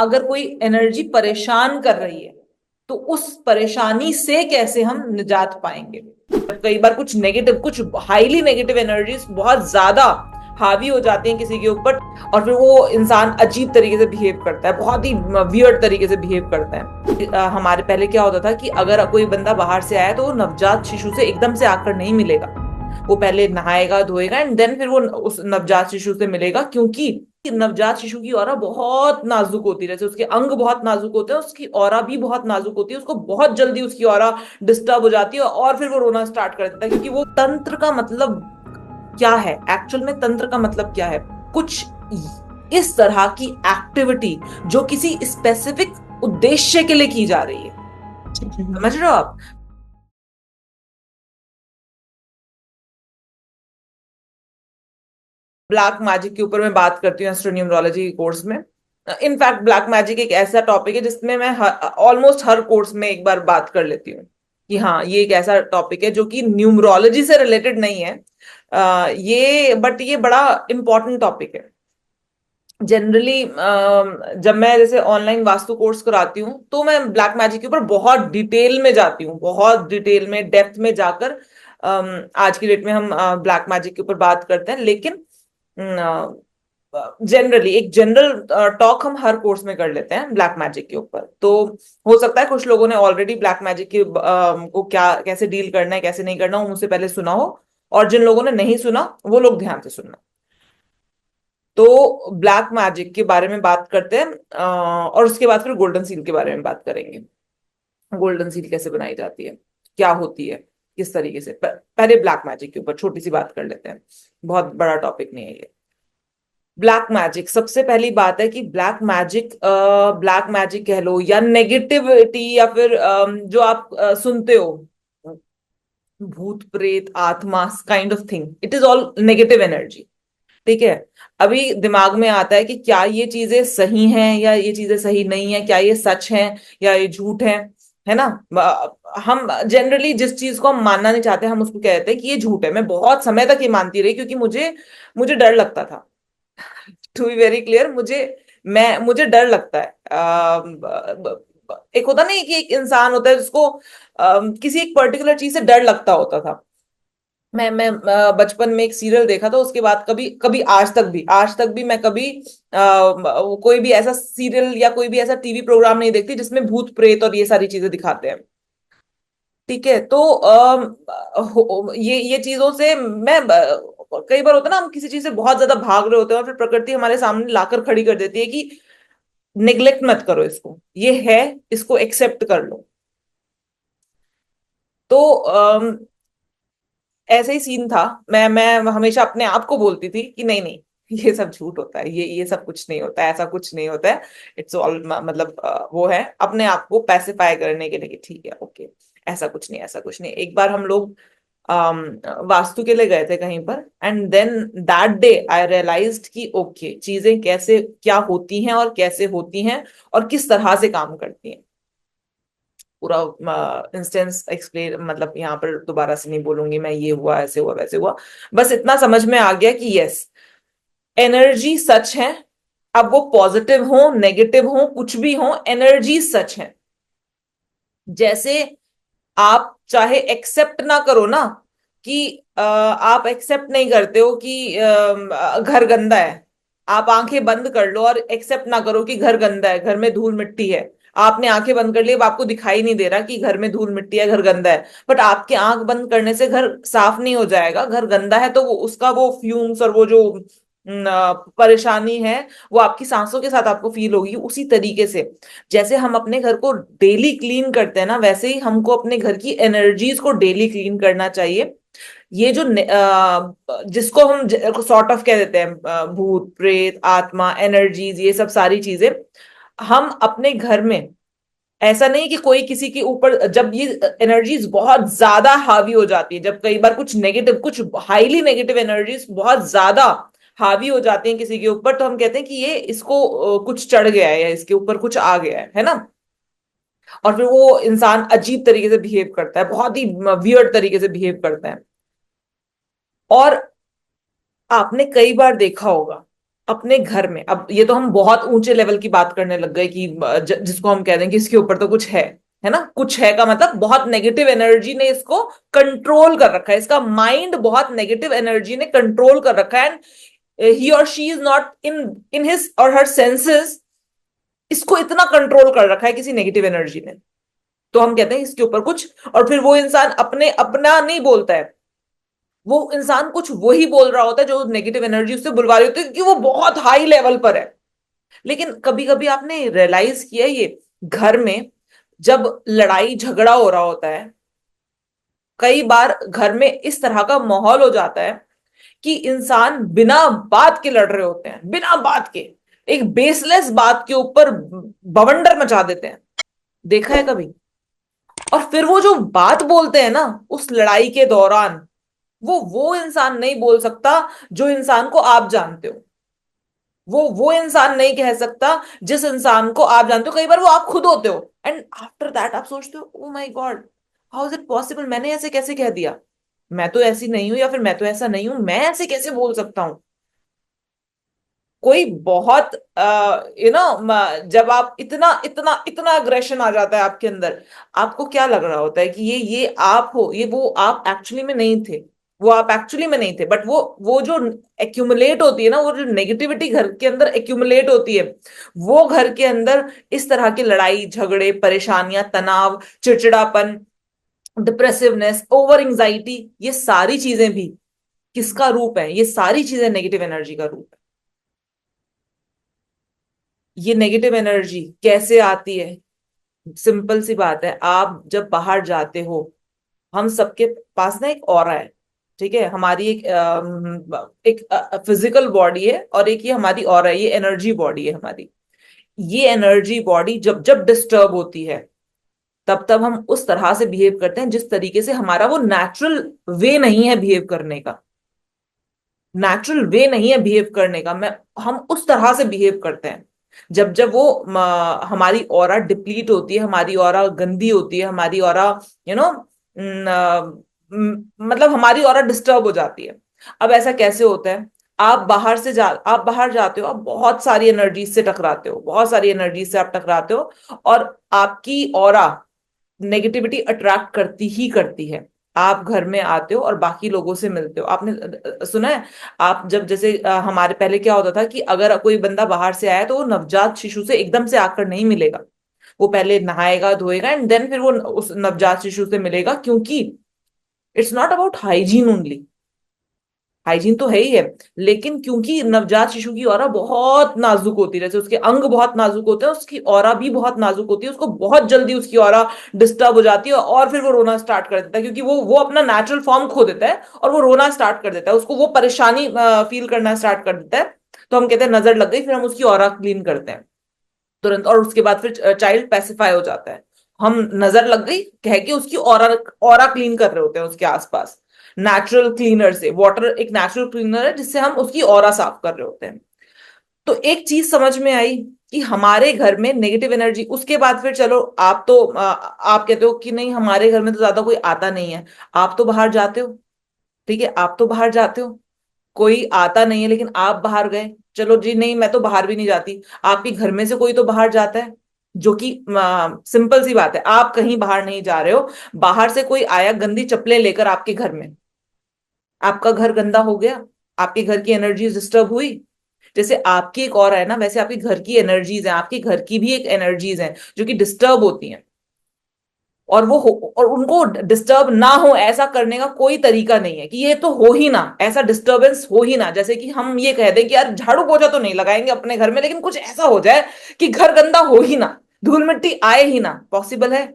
अगर कोई एनर्जी परेशान कर रही है तो उस परेशानी से कैसे हम निजात पाएंगे। कई बार कुछ नेगेटिव, कुछ हाईली नेगेटिव एनर्जीज बहुत ज्यादा हावी हो जाती हैं किसी के ऊपर, और फिर वो इंसान अजीब तरीके से बिहेव करता है, बहुत ही वियर्ड तरीके से बिहेव करता है। हमारे पहले क्या होता था कि अगर कोई बंदा बाहर से आया तो वो नवजात शिशु से एकदम से आकर नहीं मिलेगा, वो पहले नहाएगा धोएगा एंड देन फिर वो उस नवजात शिशु से मिलेगा, क्योंकि नवजात शिशु की ऑरा बहुत नाजुक होती है। जैसे उसके अंग बहुत नाजुक होते हैं, उसकी ऑरा भी बहुत नाजुक होती है, उसको बहुत जल्दी उसकी ऑरा डिस्टर्ब हो जाती है और फिर वो रोना स्टार्ट कर देता है। क्योंकि वो तंत्र का मतलब क्या है, एक्चुअल में तंत्र का मतलब क्या है, कुछ इस तरह की एक्टिविटी जो किसी स्पेसिफिक उद्देश्य के लिए की जा रही है। समझ रहे हो आप। ब्लैक मैजिक के ऊपर मैं बात करती हूँ एस्ट्रोन्यूमरोलॉजी कोर्स में। इनफैक्ट ब्लैक मैजिक एक ऐसा टॉपिक है जिसमें मैं ऑलमोस्ट हर कोर्स में एक बार बात कर लेती हूँ कि हाँ ये एक ऐसा टॉपिक है जो कि न्यूमरोलॉजी से रिलेटेड नहीं है। ये बट ये बड़ा इंपॉर्टेंट टॉपिक है। जनरली जब मैं जैसे ऑनलाइन वास्तु कोर्स कराती हूँ तो मैं ब्लैक मैजिक के ऊपर बहुत डिटेल में जाती हूँ, बहुत डिटेल में डेप्थ में जाकर आज की डेट में हम ब्लैक मैजिक के ऊपर बात करते हैं। लेकिन जनरली एक जनरल टॉक हम हर कोर्स में कर लेते हैं ब्लैक मैजिक के ऊपर। तो हो सकता है कुछ लोगों ने ऑलरेडी ब्लैक मैजिक के को क्या कैसे डील करना है कैसे नहीं करना वो मुझसे पहले सुना हो, और जिन लोगों ने नहीं सुना वो लोग ध्यान से सुनना। तो ब्लैक मैजिक के बारे में बात करते हैं, और उसके बाद फिर गोल्डन सील के बारे में बात करेंगे। गोल्डन सील कैसे बनाई जाती है, क्या होती है, किस तरीके से। पहले ब्लैक मैजिक के ऊपर छोटी सी बात कर लेते हैं, बहुत बड़ा टॉपिक नहीं है ये। ब्लैक मैजिक, सबसे पहली बात है कि ब्लैक मैजिक कह लो या नेगेटिविटी या फिर जो आप सुनते हो, भूत प्रेत आत्मा kind of thing, it is all negative energy. ठीक है। अभी दिमाग में आता है कि क्या ये चीजें सही हैं या ये चीजें सही नहीं है, क्या ये सच है या ये झूठ है ना। हम जनरली जिस चीज को हम मानना नहीं चाहते हम उसको कहते हैं कि ये झूठ है। मैं बहुत समय तक ये मानती रही क्योंकि मुझे मुझे डर लगता था। टू बी वेरी क्लियर, मुझे डर लगता है। एक होता नहीं कि एक इंसान होता है जिसको किसी एक पर्टिकुलर चीज से डर लगता होता था। बचपन में एक सीरियल देखा था, उसके बाद कभी कभी आज तक भी मैं कभी कोई भी ऐसा सीरियल या कोई भी ऐसा टीवी प्रोग्राम नहीं देखती जिसमें भूत प्रेत और ये सारी चीजें दिखाते हैं। ठीक है। तो ये चीजों से मैं कई बार होता है ना, हम किसी चीज से बहुत ज्यादा भाग रहे होते हैं और फिर प्रकृति हमारे सामने लाकर खड़ी कर देती है कि निग्लेक्ट मत करो इसको, ये है, इसको एक्सेप्ट कर लो। तो ऐसे ही सीन था। मैं हमेशा अपने आप को बोलती थी कि नहीं नहीं, ये सब झूठ होता है, ये सब कुछ नहीं होता है, ऐसा कुछ नहीं होता है। इट्स ऑल मतलब वो है अपने आप को पैसिफाई करने के लिए कि ठीक है ओके, ऐसा कुछ नहीं, ऐसा कुछ नहीं। एक बार हम लोग अम, वास्तु के लिए गए थे कहीं पर, and then that day I realized कि ओके चीजें कैसे क्या होती हैं और कैसे होती हैं और किस तरह से काम करती हैं। पूरा इंस्टेंस एक्सप्लेन मतलब यहाँ पर दोबारा से नहीं बोलूंगी मैं, ये हुआ ऐसे हुआ वैसे हुआ। बस इतना समझ में आ गया कि यस, एनर्जी सच है। अब वो पॉजिटिव हो नेगेटिव हो कुछ भी हो, एनर्जी सच है। जैसे आप चाहे एक्सेप्ट ना करो ना कि आप एक्सेप्ट नहीं करते हो कि घर गंदा है, आप आंखें बंद कर लो और एक्सेप्ट ना करो कि घर गंदा है, घर में धूल मिट्टी है। आपने आंखें बंद कर ली, अब आपको दिखाई नहीं दे रहा कि घर में धूल मिट्टी है, घर गंदा है, बट आपके आंख बंद करने से घर साफ नहीं हो जाएगा। घर गंदा है तो वो उसका वो फ्यूम्स और वो जो परेशानी है वो आपकी सांसों के साथ आपको फील होगी। उसी तरीके से जैसे हम अपने घर को डेली क्लीन करते हैं ना, वैसे ही हमको अपने घर की एनर्जीज को डेली क्लीन करना चाहिए। ये जो जिसको हम सॉर्ट ऑफ कह देते हैं भूत प्रेत आत्मा एनर्जीज, ये सब सारी चीजें हम अपने घर में, ऐसा नहीं कि कोई किसी के ऊपर, जब ये एनर्जीज बहुत ज्यादा हावी हो जाती है, जब कई बार कुछ नेगेटिव, कुछ हाईली नेगेटिव एनर्जीज बहुत ज्यादा हावी हो जाती हैं किसी के ऊपर, तो हम कहते हैं कि ये इसको कुछ चढ़ गया है या इसके ऊपर कुछ आ गया है ना। और फिर वो इंसान अजीब तरीके से बिहेव करता है, बहुत ही वियर्ड तरीके से बिहेव करता है। और आपने कई बार देखा होगा, अपने घर में, अब ये तो हम बहुत ऊंचे लेवल की बात करने लग गए कि जिसको हम कह दें कि इसके ऊपर तो कुछ है ना, कुछ है का मतलब बहुत नेगेटिव एनर्जी ने इसको कंट्रोल कर रखा है, इसका माइंड बहुत नेगेटिव एनर्जी ने कंट्रोल कर रखा है, एंड ही और she is not in in his और हर सेंसेस, इसको इतना कंट्रोल कर रखा है किसी नेगेटिव एनर्जी ने। तो हम कहते हैं इसके ऊपर कुछ, और फिर वो इंसान अपने अपना नहीं बोलता है, वो इंसान कुछ वही बोल रहा होता है जो नेगेटिव एनर्जी उससे बुलवा रही होती है, क्योंकि वो बहुत हाई लेवल पर है। लेकिन कभी कभी आपने रियलाइज किया ये, घर में जब लड़ाई झगड़ा हो रहा होता है, कई बार घर में इस तरह का माहौल हो जाता है कि इंसान बिना बात के लड़ रहे होते हैं, बिना बात के एक बेसलेस बात के ऊपर बवंडर मचा देते हैं। देखा है कभी? और फिर वो जो बात बोलते हैं ना उस लड़ाई के दौरान, वो इंसान नहीं बोल सकता जो इंसान को आप जानते हो, वो इंसान नहीं कह सकता जिस इंसान को आप जानते हो, कई बार वो आप खुद होते हो, एंड आफ्टर दैट आप सोचते हो oh my God, how is it possible, मैंने ऐसे कैसे कह दिया, मैं तो ऐसी नहीं हूं, या फिर मैं तो ऐसा नहीं हूं, मैं ऐसे कैसे बोल सकता हूँ। कोई बहुत यू नो जब आप इतना इतना इतना अग्रेशन आ जाता है आपके अंदर, आपको क्या लग रहा होता है कि ये आप हो, ये वो आप एक्चुअली में नहीं थे, वो आप एक्चुअली में नहीं थे, बट वो जो एक्यूमुलेट होती है ना, वो जो नेगेटिविटी घर के अंदर एक्यूमुलेट होती है, वो घर के अंदर इस तरह की लड़ाई झगड़े परेशानियां तनाव चिड़चिड़ापन डिप्रेसिवनेस ओवर एंजाइटी, ये सारी चीजें भी किसका रूप है? ये सारी चीजें नेगेटिव एनर्जी का रूप है। ये नेगेटिव एनर्जी कैसे आती है? सिंपल सी बात है, आप जब बाहर जाते हो, हम सबके पास ना एक ऑरा है, ठीक है, हमारी एक फिजिकल बॉडी है, और एक ये हमारी ऑरा है, ये एनर्जी बॉडी है हमारी। ये एनर्जी बॉडी जब जब डिस्टर्ब होती है, तब तब हम उस तरह से बिहेव करते हैं जिस तरीके से हमारा वो नेचुरल वे नहीं है बिहेव करने का, नेचुरल वे नहीं है बिहेव करने का, मैं हम उस तरह से बिहेव करते हैं। जब जब वो हमारी ऑरा डिप्लीट होती है, हमारी ऑरा गंदी होती है, हमारी ऑरा यू नो मतलब हमारी ऑरा डिस्टर्ब हो जाती है। अब ऐसा कैसे होता है? आप बाहर जाते हो, आप बहुत सारी एनर्जी से टकराते हो, बहुत सारी एनर्जी से आप टकराते हो, और आपकी ऑरा नेगेटिविटी अट्रैक्ट करती ही करती है। आप घर में आते हो और बाकी लोगों से मिलते हो, आपने सुना है, आप जब जैसे हमारे पहले क्या होता था कि अगर कोई बंदा बाहर से आया तो वो नवजात शिशु से एकदम से आकर नहीं मिलेगा, वो पहले नहाएगा धोएगा एंड देन फिर वो उस नवजात शिशु से मिलेगा, क्योंकि it's not about hygiene only, hygiene तो है ही है, लेकिन क्योंकि नवजात शिशु की ऑरा बहुत नाजुक होती है, जैसे उसके अंग बहुत नाजुक होते हैं, उसकी ऑरा भी बहुत नाजुक होती है, उसको बहुत जल्दी उसकी ऑरा डिस्टर्ब हो जाती है, और फिर वो रोना स्टार्ट कर देता है, क्योंकि वो अपना नेचुरल फॉर्म खो देता है और वो रोना स्टार्ट कर देता है, उसको वो परेशानी फील करना स्टार्ट कर देता है। तो हम कहते हैं नजर लग गई, फिर हम उसकी ऑरा क्लीन करते हैं तुरंत, और उसके बाद फिर चाइल्ड पैसिफाई हो जाता है। हम नजर लग गई कह के उसकी ऑरा ऑरा क्लीन कर रहे होते हैं उसके आसपास, नेचुरल क्लीनर से, वाटर एक नेचुरल क्लीनर है जिससे हम उसकी ऑरा साफ कर रहे होते हैं। तो एक चीज समझ में आई कि हमारे घर में नेगेटिव एनर्जी, उसके बाद फिर चलो आप तो आप कहते हो कि नहीं हमारे घर में तो ज्यादा कोई आता नहीं है, आप तो बाहर जाते हो, ठीक है, आप तो बाहर जाते हो, कोई आता नहीं है लेकिन आप बाहर गए, चलो जी नहीं मैं तो बाहर भी नहीं जाती, आपके घर में से कोई तो बाहर जाता है, जो कि सिंपल सी बात है, आप कहीं बाहर नहीं जा रहे हो, बाहर से कोई आया गंदी चप्पलें लेकर आपके घर में, आपका घर गंदा हो गया, आपके घर की एनर्जी डिस्टर्ब हुई। जैसे आपकी एक और है ना, वैसे आपके घर की एनर्जीज हैं, आपके घर की भी एक एनर्जीज हैं जो कि डिस्टर्ब होती हैं, और और उनको डिस्टर्ब ना हो ऐसा करने का कोई तरीका नहीं है कि ये तो हो ही ना, ऐसा डिस्टरबेंस हो ही ना, जैसे कि हम ये कह दें कि यार झाड़ू पोछा तो नहीं लगाएंगे अपने घर में, लेकिन कुछ ऐसा हो जाए कि घर गंदा हो ही ना, धूल मिट्टी आए ही ना, पॉसिबल है?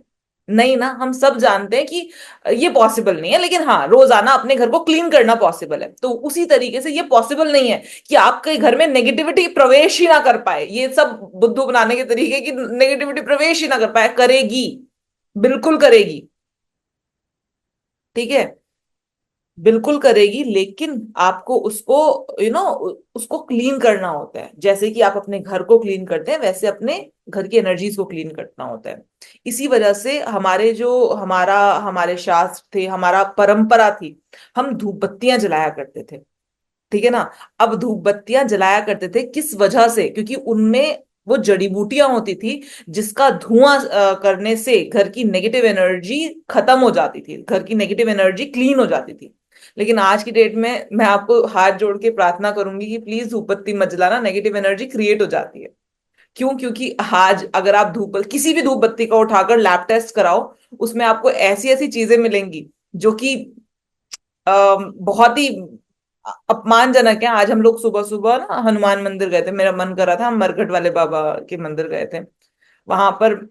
नहीं ना, हम सब जानते हैं कि ये पॉसिबल नहीं है, लेकिन हाँ रोजाना अपने घर को क्लीन करना पॉसिबल है। तो उसी तरीके से ये पॉसिबल नहीं है कि आपके घर में नेगेटिविटी प्रवेश ही ना कर पाए, ये सब बुद्धू बनाने के तरीके की नेगेटिविटी प्रवेश ही ना कर पाए, करेगी, बिल्कुल करेगी, ठीक है, बिल्कुल करेगी, लेकिन आपको उसको उसको क्लीन करना होता है, जैसे कि आप अपने घर को क्लीन करते हैं वैसे अपने घर की एनर्जीज को क्लीन करना होता है। इसी वजह से हमारे जो हमारे शास्त्र थे, हमारा परंपरा थी, हम धूप बत्तियां जलाया करते थे, ठीक है ना। अब धूप बत्तियां जलाया करते थे किस वजह से? क्योंकि उनमें वो जड़ी बूटियां होती थी जिसका धुआं करने से घर की नेगेटिव एनर्जी खत्म हो जाती थी, घर की नेगेटिव एनर्जी क्लीन हो जाती थी। लेकिन आज की डेट में मैं आपको हाथ जोड़ के प्रार्थना करूंगी कि प्लीज धूप बत्ती मत जलाना, नेगेटिव एनर्जी क्रिएट हो जाती है। क्यों? क्योंकि आज अगर आप किसी भी धूप बत्ती का उठाकर लैब टेस्ट कराओ, उसमें आपको ऐसी ऐसी चीजें मिलेंगी जो कि बहुत ही अपमानजनक है। आज हम लोग सुबह सुबह ना हनुमान मंदिर गए थे, मेरा मन कर रहा था, हम मरघट वाले बाबा के मंदिर गए थे। वहां पर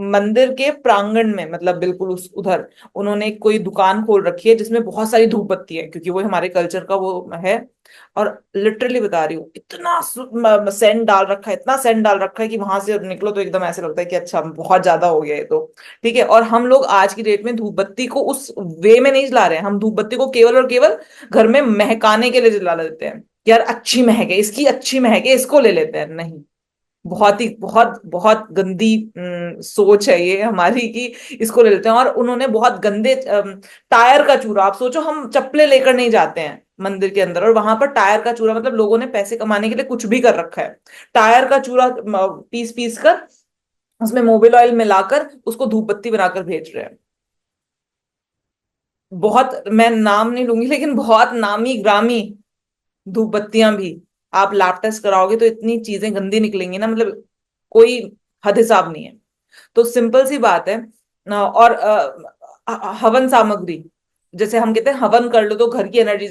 मंदिर के प्रांगण में, मतलब बिल्कुल उस उधर उन्होंने कोई दुकान खोल रखी है जिसमें बहुत सारी धूप बत्ती है, क्योंकि वो हमारे कल्चर का वो है। और लिटरली बता रही हूँ, इतना सेंट डाल रखा है, इतना सेंट डाल रखा है कि वहां से निकलो तो एकदम ऐसे लगता है कि अच्छा बहुत ज्यादा हो गया ये तो। ठीक है। और हम लोग आज की डेट में धूप बत्ती को उस वे में नहीं जला रहे हैं, हम धूप बत्ती को केवल और केवल घर में महकाने के लिए जला लेते हैं। यार अच्छी महक है, इसकी अच्छी महक है, इसको ले लेते हैं। नहीं, बहुत ही बहुत बहुत गंदी सोच है ये हमारी कि इसको ले लेते हैं। और उन्होंने बहुत गंदे टायर का चूरा, आप सोचो हम चप्पलें लेकर नहीं जाते हैं मंदिर के अंदर, और वहां पर टायर का चूरा, मतलब लोगों ने पैसे कमाने के लिए कुछ भी कर रखा है। टायर का चूरा पीस पीस कर उसमें मोबिल ऑयल मिलाकर उसको धूप बत्ती बनाकर भेज रहे हैं। बहुत, मैं नाम नहीं लूंगी, लेकिन बहुत नामी ग्रामी धूप बत्तियां भी आप लैब टेस्ट कराओगे तो इतनी चीजें गंदी निकलेंगी ना, मतलब कोई हद हिसाब नहीं है। तो सिंपल सी बात है। और हवन सामग्री, जैसे हम कहते हैं हवन कर लो तो घर की एनर्जी,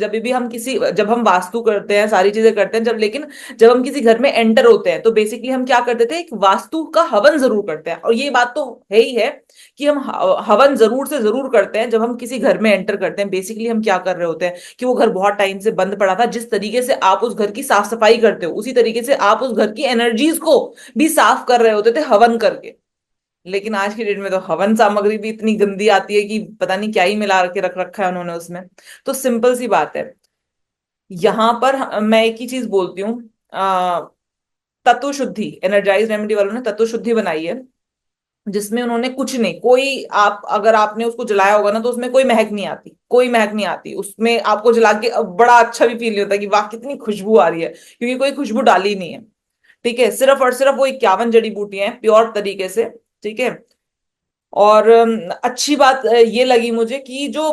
जब हम वास्तु करते हैं, सारी चीजें करते हैं, लेकिन जब हम किसी घर में एंटर होते हैं तो बेसिकली हम क्या करते थे, एक वास्तु का हवन जरूर करते हैं। और ये बात तो है ही है कि हम हवन जरूर से जरूर करते हैं जब हम किसी घर में एंटर करते हैं। बेसिकली हम क्या कर रहे होते हैं कि वो घर बहुत टाइम से बंद पड़ा था, जिस तरीके से आप उस घर की साफ सफाई करते हो उसी तरीके से आप उस घर की एनर्जीज को भी साफ कर रहे होते थे हवन करके। लेकिन आज की डेट में तो हवन सामग्री भी इतनी गंदी आती है कि पता नहीं क्या ही मिला के रख रखा है उन्होंने उसमें। तो सिंपल सी बात है, यहां पर मैं एक ही चीज बोलती हूँ, तत्व शुद्धि, एनर्जाइज रेमेडी वालों ने तत्व शुद्धि बनाई है जिसमें उन्होंने कुछ नहीं, कोई आप अगर आपने उसको जलाया होगा ना तो उसमें कोई महक नहीं आती, कोई महक नहीं आती उसमें। आपको जला के बड़ा अच्छा भी फील नहीं होता कि वाह कितनी खुशबू आ रही है, क्योंकि कोई खुशबू डाली नहीं है। ठीक है। सिर्फ और सिर्फ वो 51 जड़ी बूटियां हैं प्योर तरीके से। ठीक है। और अच्छी बात ये लगी मुझे कि जो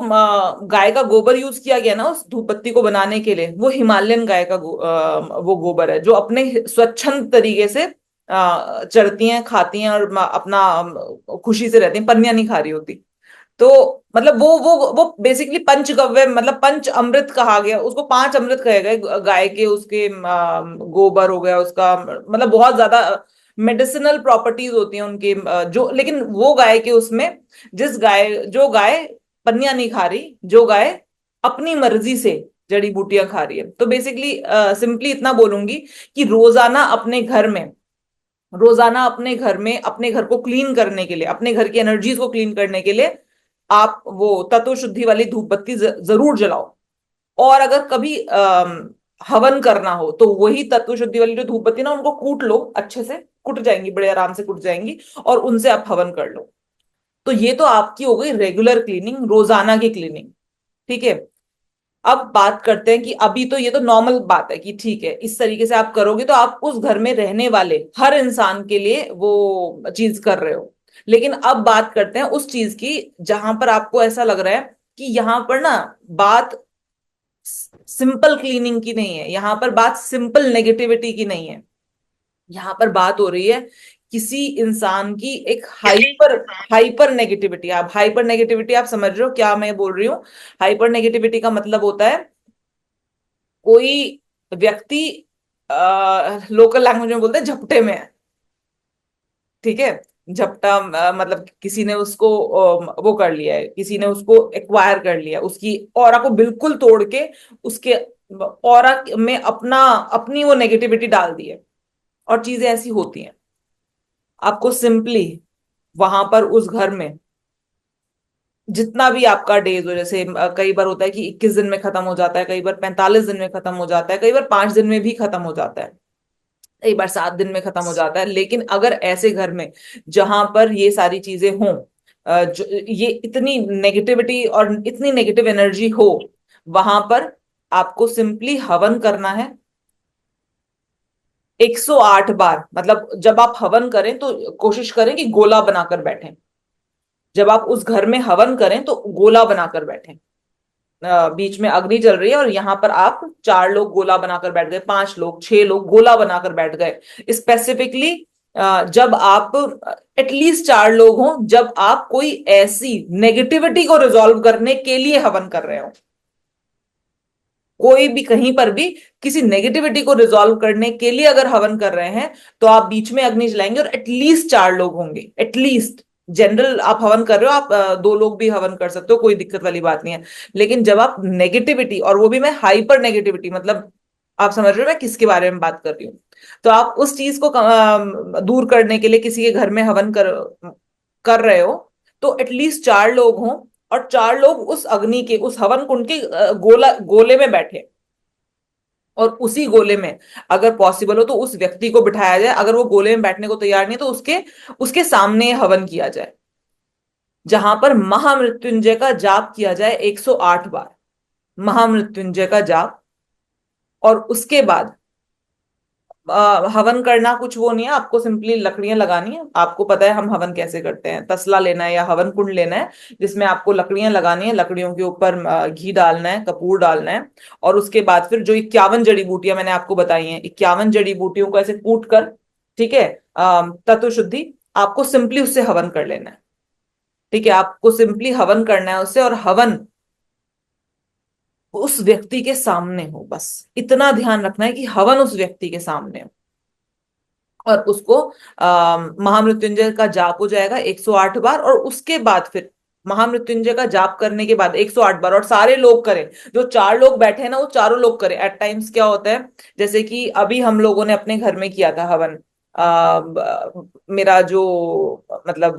गाय का गोबर यूज किया गया ना उस धूप बत्ती को बनाने के लिए, वो हिमालयन गाय का वो गोबर है जो अपने स्वच्छंद तरीके से चरती हैं, खाती हैं, और अपना खुशी से रहती हैं, पन्नियां नहीं खा रही होती। तो मतलब वो बेसिकली पंचगव्य, मतलब पंच अमृत कहा गया उसको, 5 अमृत कहे गए गाय के, उसके गोबर हो गया उसका, मतलब बहुत ज्यादा मेडिसिनल प्रॉपर्टीज होती हैं उनके जो, लेकिन वो गाय के उसमें, जो गाय पन्नियां नहीं खा रही, जो गाय अपनी मर्जी से जड़ी बूटियां खा रही है। तो बेसिकली सिंपली इतना बोलूंगी कि रोजाना अपने घर में अपने घर को क्लीन करने के लिए, अपने घर की एनर्जीज को क्लीन करने के लिए आप वो तत्व शुद्धि वाली धूप बत्ती जरूर जलाओ। और अगर कभी हवन करना हो तो वही तत्व शुद्धि वाली जो धूप बत्ती ना, उनको कूट लो, अच्छे से कुट जाएंगी, बड़े आराम से कुट जाएंगी, और उनसे आप हवन कर लो। तो ये तो आपकी हो गई रेगुलर क्लीनिंग, रोजाना की क्लीनिंग। ठीक है। अब बात करते हैं कि अभी तो ये तो नॉर्मल बात है कि ठीक है इस तरीके से आप करोगे तो आप उस घर में रहने वाले हर इंसान के लिए वो चीज कर रहे हो। लेकिन अब बात करते हैं उस चीज की जहां पर आपको ऐसा लग रहा है कि यहां पर ना बात सिंपल क्लीनिंग की नहीं है, यहां पर बात सिंपल नेगेटिविटी की नहीं है। यहां पर बात हो रही है किसी इंसान की एक हाइपर हाइपर नेगेटिविटी। आप हाइपर नेगेटिविटी आप समझ रहे हो क्या मैं बोल रही हूँ? हाइपर नेगेटिविटी का मतलब होता है कोई व्यक्ति लोकल लैंग्वेज में बोलते हैं झपटे में है। ठीक है। झपटा मतलब किसी ने उसको वो कर लिया है, किसी ने उसको एक्वायर कर लिया, उसकी ऑरा को बिल्कुल तोड़ के उसके ऑरा में अपनी वो नेगेटिविटी डाल दी है। और चीजें ऐसी होती हैं। आपको सिंपली वहां पर उस घर में जितना भी आपका डेज हो, जैसे कई बार होता है कि 21 दिन में खत्म हो जाता है, कई बार 45 दिन में खत्म हो जाता है, कई बार 5 दिन में भी खत्म हो जाता है, कई बार 7 दिन में खत्म हो जाता है। लेकिन अगर ऐसे घर में जहां पर ये सारी चीजें हों, ये इतनी नेगेटिविटी और इतनी नेगेटिव एनर्जी हो, वहां पर आपको सिंपली हवन करना है 108 बार। मतलब जब आप हवन करें तो कोशिश करें कि गोला बनाकर बैठें। जब आप उस घर में हवन करें तो गोला बनाकर बैठें। बीच में अग्नि जल रही है और यहां पर आप 4 लोग गोला बनाकर बैठ गए, 5 लोग, 6 लोग गोला बनाकर बैठ गए। स्पेसिफिकली जब आप एटलीस्ट 4 लोग हों, जब आप कोई ऐसी नेगेटिविटी को रिजॉल्व करने के लिए हवन कर रहे हो। कोई भी कहीं पर भी किसी नेगेटिविटी को रिजॉल्व करने के लिए अगर हवन कर रहे हैं तो आप बीच में अग्नि जलाएंगे और एटलीस्ट 4 लोग होंगे। एटलीस्ट जनरल आप हवन कर रहे हो, आप 2 लोग भी हवन कर सकते हो, कोई दिक्कत वाली बात नहीं है। लेकिन जब आप नेगेटिविटी, और वो भी मैं हाइपर नेगेटिविटी, मतलब आप समझ रहे हो मैं किसके बारे में बात कर रही हूँ। तो आप उस चीज को दूर करने के लिए किसी के घर में हवन कर कर रहे हो तो एटलीस्ट 4 लोग हों और 4 लोग उस अग्नि के, उस हवन कुंड के गोले में बैठे। और उसी गोले में अगर पॉसिबल हो तो उस व्यक्ति को बिठाया जाए। अगर वो गोले में बैठने को तैयार नहीं है तो उसके उसके सामने हवन किया जाए, जहां पर महामृत्युंजय का जाप किया जाए 108 बार। महामृत्युंजय का जाप। और उसके बाद हवन करना कुछ वो नहीं है, आपको सिंपली लकड़ियां लगानी है। आपको पता है हम हवन कैसे करते हैं, तसला लेना है या हवन कुंड लेना है जिसमें आपको लकड़ियां लगानी है। लकड़ियों के ऊपर घी डालना है, कपूर डालना है। और उसके बाद फिर जो 51 जड़ी बूटियां मैंने आपको बताई हैं, 51 जड़ी बूटियों को ऐसे कूट कर, ठीक है, तत्व शुद्धि, आपको सिंपली उससे हवन कर लेना है। ठीक है, आपको सिंपली हवन करना है उससे, और हवन उस व्यक्ति के सामने हो। बस इतना ध्यान रखना है कि हवन उस व्यक्ति के सामने हो। और उसको महामृत्युंजय का जाप हो जाएगा 108 बार। और उसके बाद फिर महामृत्युंजय का जाप करने के बाद 108 बार, और सारे लोग करें, जो 4 लोग बैठे हैं ना वो चारों लोग करें। एट टाइम्स क्या होता है, जैसे कि अभी हम लोगों ने अपने घर में किया था हवन। मेरा जो मतलब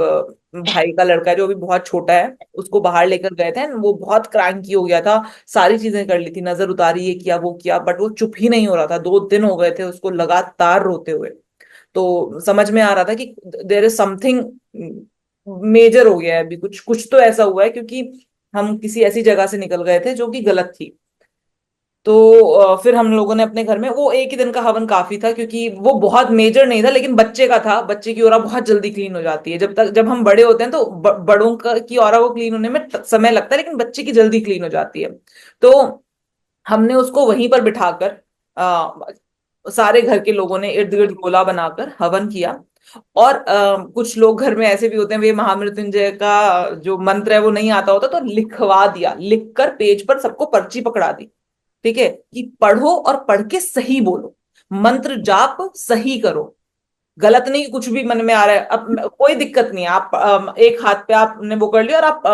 भाई का लड़का है जो अभी बहुत छोटा है, उसको बाहर लेकर गए थे, वो बहुत क्रैंकी हो गया था। सारी चीजें कर ली थी, नजर उतारी, ये किया वो किया, बट वो चुप ही नहीं हो रहा था। 2 दिन हो गए थे उसको लगातार रोते हुए। तो समझ में आ रहा था कि देर इज समथिंग मेजर हो गया है, अभी कुछ कुछ तो ऐसा हुआ है, क्योंकि हम किसी ऐसी जगह से निकल गए थे जो कि गलत थी। तो फिर हम लोगों ने अपने घर में, वो एक ही दिन का हवन काफी था क्योंकि वो बहुत मेजर नहीं था, लेकिन बच्चे का था। बच्चे की ऑरा बहुत जल्दी क्लीन हो जाती है। जब हम बड़े होते हैं तो बड़ों का की ऑरा को क्लीन होने में समय लगता है, लेकिन बच्चे की जल्दी क्लीन हो जाती है। तो हमने उसको वहीं पर बिठाकर सारे घर के लोगों ने इर्द गिर्द गोला बनाकर हवन किया। और कुछ लोग घर में ऐसे भी होते हैं, वे महामृत्युंजय का जो मंत्र है वो नहीं आता होता, तो लिखवा दिया, लिखकर पेज पर सबको पर्ची पकड़ा दी। ठीक है, कि पढ़ो और पढ़ के सही बोलो, मंत्र जाप सही करो। गलत नहीं कि कुछ भी मन में आ रहा है, अब कोई दिक्कत नहीं है। आप एक हाथ पे आपने वो कर लिया और आप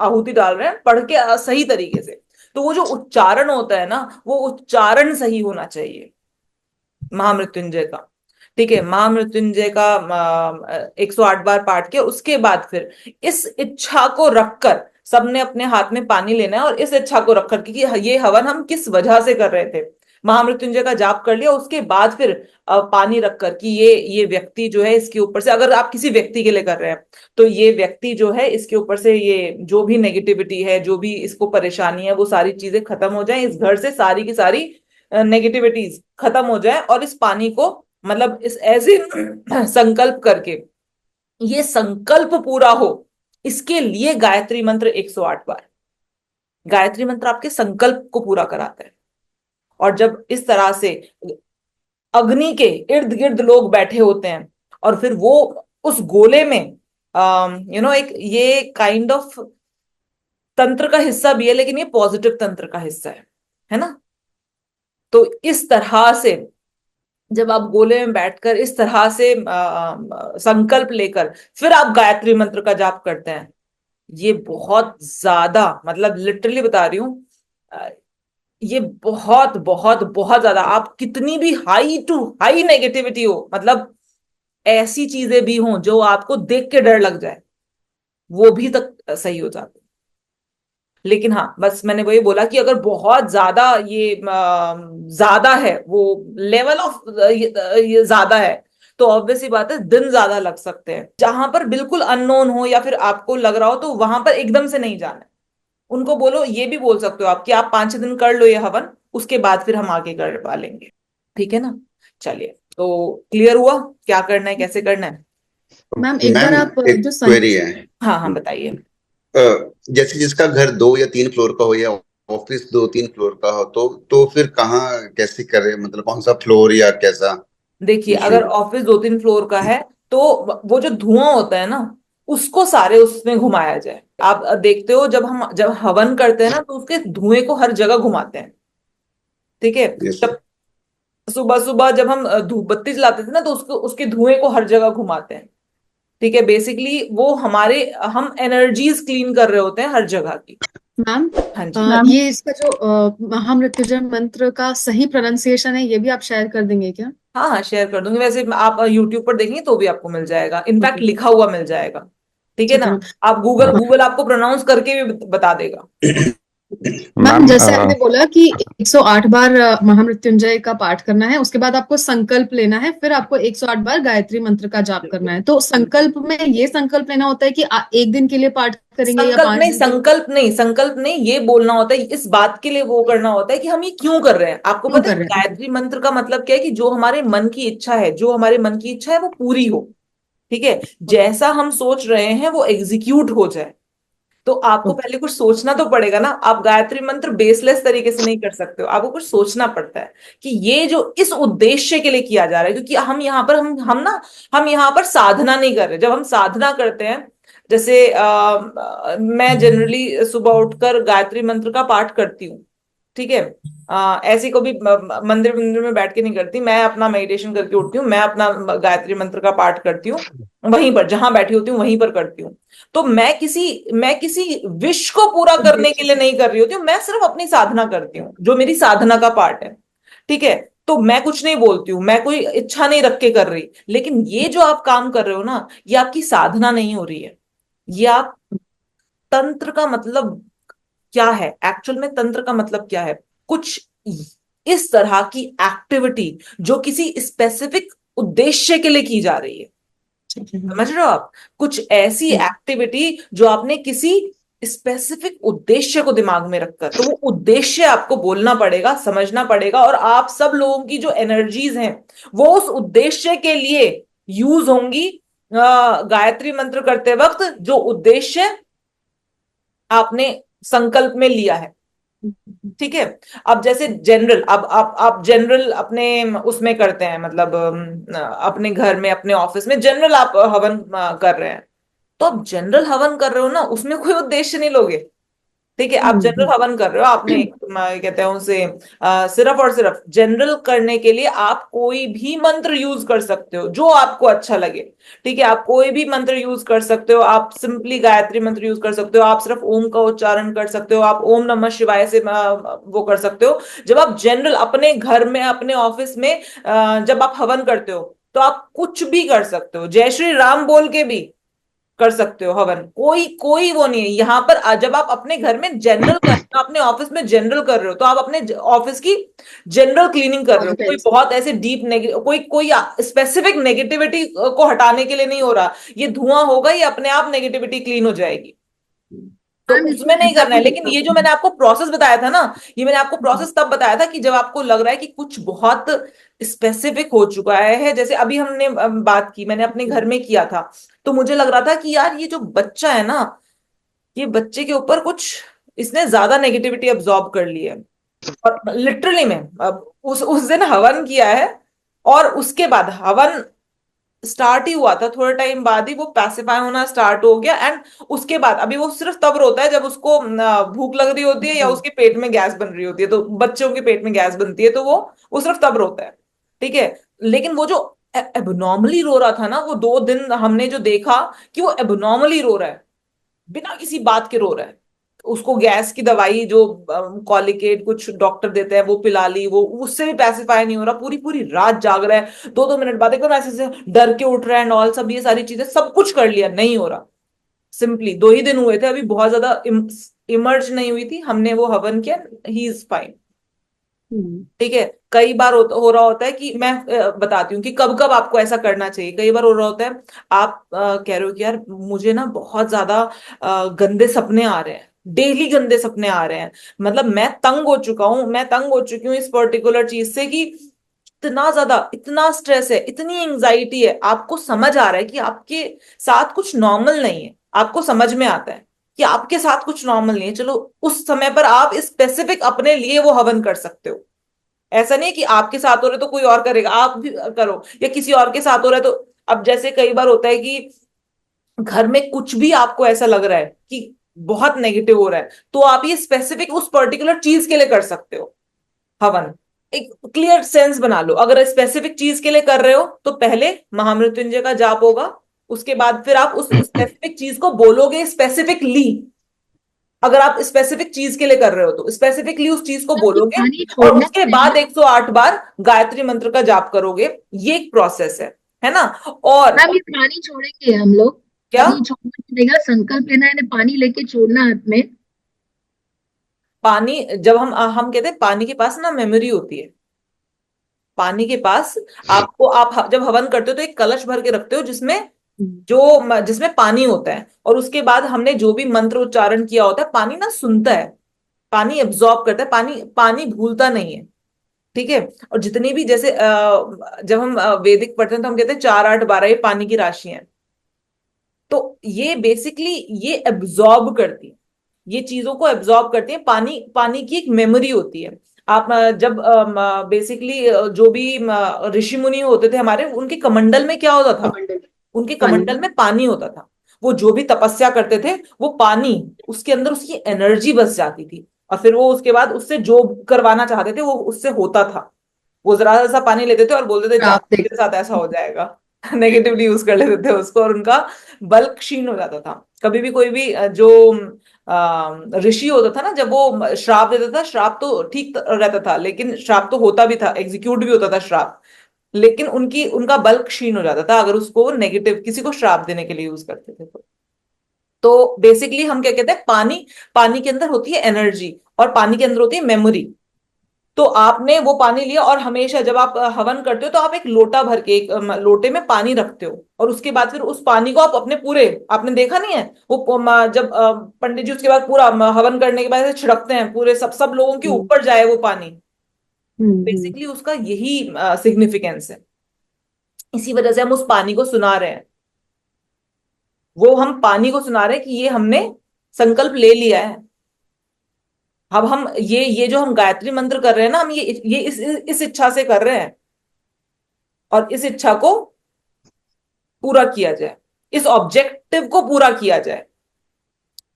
आहुति डाल रहे हैं, पढ़ के सही तरीके से। तो वो जो उच्चारण होता है ना, वो उच्चारण सही होना चाहिए महामृत्युंजय का। ठीक है, महामृत्युंजय का 108 बार पाठ किया। उसके बाद फिर इस इच्छा को रखकर सबने अपने हाथ में पानी लेना है, और इस इच्छा को रखकर कि ये हवन हम किस वजह से कर रहे थे। महामृत्युंजय का जाप कर लिया, उसके बाद फिर पानी रखकर कि ये व्यक्ति जो है, इसके ऊपर से, अगर आप किसी व्यक्ति के लिए कर रहे हैं तो ये व्यक्ति जो है इसके ऊपर से ये जो भी नेगेटिविटी है, जो भी इसको परेशानी है, वो सारी चीजें खत्म हो जाए, इस घर से सारी की सारी नेगेटिविटीज खत्म हो जाए। और इस पानी को, मतलब इस ऐसे संकल्प करके ये संकल्प पूरा हो, इसके लिए गायत्री मंत्र 108 बार। गायत्री मंत्र आपके संकल्प को पूरा कराता है। और जब इस तरह से अग्नि के इर्द गिर्द लोग बैठे होते हैं और फिर वो उस गोले में, एक ये काइंड ऑफ तंत्र का हिस्सा भी है, लेकिन ये पॉजिटिव तंत्र का हिस्सा है ना। तो इस तरह से जब आप गोले में बैठकर इस तरह से संकल्प लेकर फिर आप गायत्री मंत्र का जाप करते हैं, ये बहुत ज्यादा, मतलब लिटरली बता रही हूं, ये बहुत बहुत बहुत ज्यादा, आप कितनी भी हाई टू हाई नेगेटिविटी हो, मतलब ऐसी चीजें भी हों जो आपको देख के डर लग जाए, वो भी तक सही हो जाती है। लेकिन हाँ, बस मैंने वही बोला कि अगर बहुत ज्यादा ये ज्यादा है, वो लेवल ऑफ ये ज्यादा है, तो ऑब्वियसली बात है दिन ज्यादा लग सकते हैं। जहां पर बिल्कुल अननोन हो या फिर आपको लग रहा हो, तो वहां पर एकदम से नहीं जाना है। उनको बोलो, ये भी बोल सकते हो आप कि आप 5-6 दिन कर लो ये हवन, उसके बाद फिर हम आगे कर पा लेंगे। ठीक है ना? चलिए, तो क्लियर हुआ क्या करना है, कैसे करना है? मैम एक बार मैम, आप एक जो क्वेरी है। हाँ हाँ, बताइए। अ, जैसे जिसका घर 2 या 3 फ्लोर का हो या ऑफिस 2-3 फ्लोर का हो, तो फिर कहाँ कैसे करे, मतलब कौन सा फ्लोर या कैसा देखिए, इशू? अगर ऑफिस 2-3 फ्लोर का है तो वो जो धुआं होता है ना, उसको सारे उसमें घुमाया जाए। आप देखते हो, जब हवन करते हैं ना, तो उसके धुएं को हर जगह घुमाते हैं। ठीक है? यस। जब सुबह सुबह जब हम धूप बत्ती जलाते थे ना, तो उसको उसके धुएं को हर जगह घुमाते हैं। ठीक है? बेसिकली वो हमारे हम एनर्जीज क्लीन कर रहे होते हैं हर जगह की। मैम हाँ जी, मैम। ये इसका जो महामृत्युंजय मंत्र का सही प्रोनाउंसिएशन है, ये भी आप शेयर कर देंगे क्या? हाँ हाँ, शेयर कर दूंगी। वैसे आप यूट्यूब पर देखेंगे तो भी आपको मिल जाएगा, इनफैक्ट ओके, लिखा हुआ मिल जाएगा। ठीक है ठीक है ना? मैम। आप गूगल गूगल आपको प्रोनाउंस करके भी बता देगा। मैम मैम जैसे आपने बोला कि 108 बार महामृत्युंजय का पाठ करना है, उसके बाद आपको संकल्प लेना है, फिर आपको 108 बार गायत्री मंत्र का जाप करना है। तो संकल्प में ये संकल्प लेना होता है कि एक दिन के लिए पाठ करेंगे या संकल्प 5 नहीं, दिन के लिए? संकल्प नहीं, संकल्प नहीं, ये बोलना होता है, इस बात के लिए वो करना होता है कि हम ये क्यों कर रहे हैं। आपको क्यों पता है कर रहे हैं? गायत्री मंत्र का मतलब क्या है? कि जो हमारे मन की इच्छा है, जो हमारे मन की इच्छा है वो पूरी हो। ठीक है? जैसा हम सोच रहे हैं वो एग्जीक्यूट हो जाए। तो आपको ओके। पहले कुछ सोचना तो पड़ेगा ना। आप गायत्री मंत्र बेसलेस तरीके से नहीं कर सकते हो, आपको कुछ सोचना पड़ता है कि ये जो इस उद्देश्य के लिए किया जा रहा है। क्योंकि हम यहाँ पर हम ना, हम यहाँ पर साधना नहीं कर रहे। जब हम साधना करते हैं, जैसे मैं जनरली सुबह उठकर गायत्री मंत्र का पाठ करती हूँ। ठीक है? ऐसी को भी मंदिर मंदिर में बैठ के नहीं करती, मैं अपना मेडिटेशन करके उठती हूँ, मैं अपना गायत्री मंत्र का पाठ करती हूँ, वहीं पर जहां बैठी होती हूँ वहीं पर करती हूँ। तो मैं किसी विश को पूरा करने के उद्देश्य लिए से। नहीं कर रही होती हूँ, मैं सिर्फ अपनी साधना करती हूँ, जो मेरी साधना का पार्ट है। ठीक है? तो मैं कुछ नहीं बोलती हूँ, मैं कोई इच्छा नहीं रख के कर रही। लेकिन ये जो आप काम कर रहे हो ना, ये आपकी साधना नहीं हो रही है। ये आप तंत्र का मतलब क्या है, एक्चुअल में तंत्र का मतलब क्या है? कुछ इस तरह की एक्टिविटी जो किसी स्पेसिफिक उद्देश्य के लिए की जा रही है। ठीक है मैम। समझ रहे हो आप? कुछ ऐसी जी। एक्टिविटी जो आपने किसी स्पेसिफिक उद्देश्य को दिमाग में रखकर, तो वो उद्देश्य आपको बोलना पड़ेगा, समझना पड़ेगा, और आप सब लोगों की जो एनर्जीज हैं वो उस उद्देश्य के लिए यूज होंगी। गायत्री मंत्र करते वक्त जो उद्देश्य आपने संकल्प में लिया है। ठीक है? अब जैसे जनरल, अब आप जनरल अपने उसमें करते हैं, मतलब अपने घर में, अपने ऑफिस में जनरल आप हवन कर रहे हैं। तो आप जनरल हवन कर रहे हो ना, उसमें कोई उद्देश्य नहीं लोगे। ठीक है? आप जनरल हम्म। हवन कर रहे हो, आपने कहते हैं उसे सिर्फ और सिर्फ जनरल करने के लिए आप कोई भी मंत्र यूज कर सकते हो जो आपको अच्छा लगे। ठीक है? आप कोई भी मंत्र यूज कर सकते हो, आप सिंपली गायत्री मंत्र यूज कर सकते हो, आप सिर्फ ओम का उच्चारण कर सकते हो, आप ओम नमः शिवाय से वो कर सकते हो। जब आप जनरल अपने घर में, अपने ऑफिस में जब आप हवन करते हो, तो आप कुछ भी कर सकते हो, जय श्री राम बोल के भी कर सकते हो हवन। कोई कोई वो नहीं है यहाँ पर। जब आप अपने घर में जनरल कर रहे हो, अपने ऑफिस में जनरल कर रहे हो, तो आप अपने ऑफिस की जनरल क्लीनिंग कर रहे हो। कोई पॉजिटिव। बहुत ऐसे डीप नेगेटिव, कोई कोई स्पेसिफिक नेगेटिविटी को हटाने के लिए नहीं हो रहा। ये धुआं होगा, ये अपने आप नेगेटिविटी क्लीन हो जाएगी। तो मैम उसमें इसमें नहीं ऐसा करना भी है। लेकिन होता ये जो है। मैंने आपको प्रोसेस बताया था ना, ये मैंने आपको प्रोसेस तब बताया था कि जब आपको लग रहा है कि कुछ बहुत स्पेसिफिक हो चुका है। जैसे अभी हमने बात की, मैंने अपने घर में किया था, तो मुझे लग रहा था कि यार ये जो बच्चा है ना, ये बच्चे के ऊपर कुछ, इसने ज्यादा नेगेटिविटी अब्सॉर्ब कर ली है। और लिटरली में अब उस दिन हवन किया है, और उसके बाद हवन स्टार्ट ही हुआ था, थोड़े टाइम बाद ही वो पैसिफाई होना स्टार्ट हो गया। एंड उसके बाद अभी वो सिर्फ तब रोता है जब उसको भूख लग रही होती है या जी। उसके पेट में गैस बन रही होती है। तो बच्चों के पेट में गैस बनती है, तो वो सिर्फ तब रोता है। ठीक है? लेकिन वो जो एबनॉर्मली रो रहा था ना, वो 2 दिन हमने जो देखा कि वो एबनॉर्मली रो रहा है, बिना किसी बात के रो रहा है। उसको गैस की दवाई जो कॉलिकेट कुछ डॉक्टर देते हैं वो पिला ली, वो उससे भी पैसिफाई नहीं हो रहा। पूरी पूरी रात जाग रहा है, 2-2 मिनट बाद एकदम ऐसे से डर के उठ रहा है एंड ऑल, सब ये सारी चीजें सब कुछ कर लिया, नहीं हो रहा। सिंपली 2 ही दिन हुए थे, अभी बहुत ज्यादा इमर्ज नहीं हुई थी, हमने वो हवन किया, ही इज फाइन। हम्म। ठीक है? कई बार हो रहा होता है कि मैं बताती हूँ कि कब कब आपको ऐसा करना चाहिए। कई बार हो रहा होता है, आप कह रहे हो कि यार मुझे ना बहुत ज्यादा गंदे सपने आ रहे हैं। डेली गंदे सपने आ रहे हैं। मतलब मैं तंग हो चुका हूं, मैं तंग हो चुकी हूँ इस पर्टिकुलर चीज से कि इतना ज्यादा, इतना स्ट्रेस है, इतनी एंजाइटी है। आपको समझ आ रहा है कि आपके साथ कुछ नॉर्मल नहीं है, आपको समझ में आता है कि आपके साथ कुछ नॉर्मल नहीं है। चलो उस समय पर आप स्पेसिफिक अपने लिए वो हवन कर सकते हो। ऐसा नहीं है कि आपके साथ हो रहा है तो कोई और करेगा, आप भी करो, या किसी और के साथ हो रहा है तो। अब जैसे कई बार होता है कि घर में कुछ भी आपको ऐसा लग रहा है कि बहुत नेगेटिव हो रहा है, तो आप ये स्पेसिफिक उस पर्टिकुलर चीज के लिए कर सकते हो हवन। एक क्लियर सेंस बना लो, अगर स्पेसिफिक चीज के लिए कर रहे हो तो पहले महामृत्युंजय का जाप होगा, उसके बाद फिर आप उस स्पेसिफिक चीज को बोलोगे स्पेसिफिकली। अगर आप स्पेसिफिक चीज के लिए कर रहे हो तो स्पेसिफिकली उस चीज को मैम ये बोलोगे, पानी और छोड़ना उसके है बाद ना? 108 बार गायत्री मंत्र का जाप करोगे। ये एक प्रोसेस है ना। और मैम ये पानी छोड़ेंगे हम लोग? क्या, पानी छोड़ना पड़ेगा, संकल्प लेना है, पानी लेके छोड़ना हाथ में। पानी, जब हम कहते हैं पानी के पास ना मेमोरी होती है। पानी के पास आपको, आप जब हवन करते हो तो एक कलश भर के रखते हो जिसमें जिसमें पानी होता है, और उसके बाद हमने जो भी मंत्र उच्चारण किया होता है, पानी ना सुनता है, पानी एब्जॉर्ब करता है, पानी पानी भूलता नहीं है। ठीक है। और जितनी भी जैसे जब हम वैदिक पढ़ते हैं तो हम कहते हैं 4 8 12 ये पानी की राशि है। तो ये बेसिकली ये एब्जॉर्ब करती है, ये चीजों को एब्जॉर्ब करती है। पानी पानी की एक मेमोरी होती है। आप जब बेसिकली जो भी ऋषि मुनि होते थे हमारे, उनके कमंडल में क्या होता था? कमंडल। उनके पानी। कमंडल में पानी होता था। वो जो भी तपस्या करते थे, वो पानी, उसके अंदर उसकी एनर्जी बस जाती थी, और फिर वो उसके बाद उससे जो करवाना चाहते थे वो उससे होता था। वो जरा सा पानी लेते थे और बोलते थे जा आप देख। तेरे साथ ऐसा हो जाएगा। नेगेटिवली यूज कर लेते थे उसको, और उनका बल क्षीण हो जाता था। कभी भी कोई भी जो ऋषि होता था ना, जब वो श्राप देता था, श्राप तो ठीक रहता था, लेकिन श्राप तो होता भी था, एग्जीक्यूट भी होता था श्राप, लेकिन उनकी उनका बल क्षीण हो जाता था अगर उसको नेगेटिव किसी को श्राप देने के लिए यूज करते थे तो बेसिकली हम क्या कहते हैं, पानी, पानी के अंदर होती है एनर्जी, और पानी के अंदर होती है मेमोरी। तो आपने वो पानी लिया, और हमेशा जब आप हवन करते हो तो आप एक लोटा भर के, एक लोटे में पानी रखते हो, और उसके बाद फिर उस पानी को आप अपने पूरे, आपने देखा नहीं है वो जब पंडित जी उसके बाद पूरा हवन करने के बाद ऐसे छिड़कते हैं पूरे, सब सब लोगों के हम्म। ऊपर जाए वो पानी। हम्म। बेसिकली उसका यही सिग्निफिकेंस है। इसी वजह से हम उस पानी को सुना रहे हैं, वो हम पानी को सुना रहे हैं कि ये हमने संकल्प ले लिया है। अब हम ये जो हम गायत्री मंत्र कर रहे हैं ना, हम ये इस इच्छा से कर रहे हैं, और इस इच्छा को पूरा किया जाए, इस ऑब्जेक्टिव को पूरा किया जाए।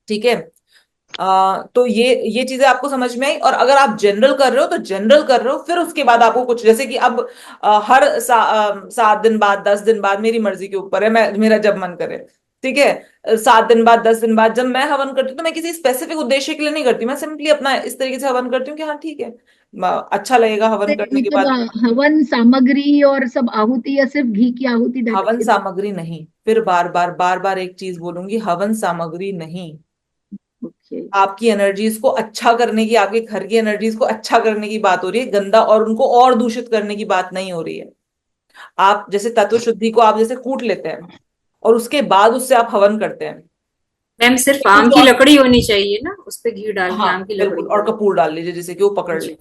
ठीक है। तो ये चीजें आपको समझ में आई। और अगर आप जनरल कर रहे हो तो जनरल कर रहे हो, फिर उसके बाद आपको कुछ, जैसे कि अब हर 7 दिन बाद, 10 दिन बाद, मेरी मर्जी के ऊपर है, मैं मेरा जब मन करे। ठीक है। 7 दिन बाद, 10 दिन बाद जब मैं हवन करती हूँ तो मैं किसी स्पेसिफिक उद्देश्य के लिए नहीं करती, मैं सिंपली अपना इस तरीके से हवन करती हूँ कि हाँ ठीक है, अच्छा लगेगा हवन करने के मतलब बाद। हवन सामग्री और सब आहुति, या सिर्फ घी की आहुति दैट हवन इज इनफ? सामग्री नहीं, फिर बार बार बार बार एक चीज बोलूंगी, हवन सामग्री नहीं। ओके। आपकी एनर्जीज को अच्छा करने की, आपके घर की एनर्जीज को अच्छा करने की बात हो रही है, गंदा और उनको और दूषित करने की बात नहीं हो रही है। आप जैसे तत्व शुद्धि को आप जैसे कूट लेते हैं और उसके बाद उससे आप हवन करते हैं, मैम सिर्फ कुछ आम की और। लकड़ी होनी चाहिए ना, उस पे घी डाल के हाँ आम की लकड़ी बिल्कुल, और को? कपूर डाल लीजिए जिससे कि वो पकड़ ले। जी।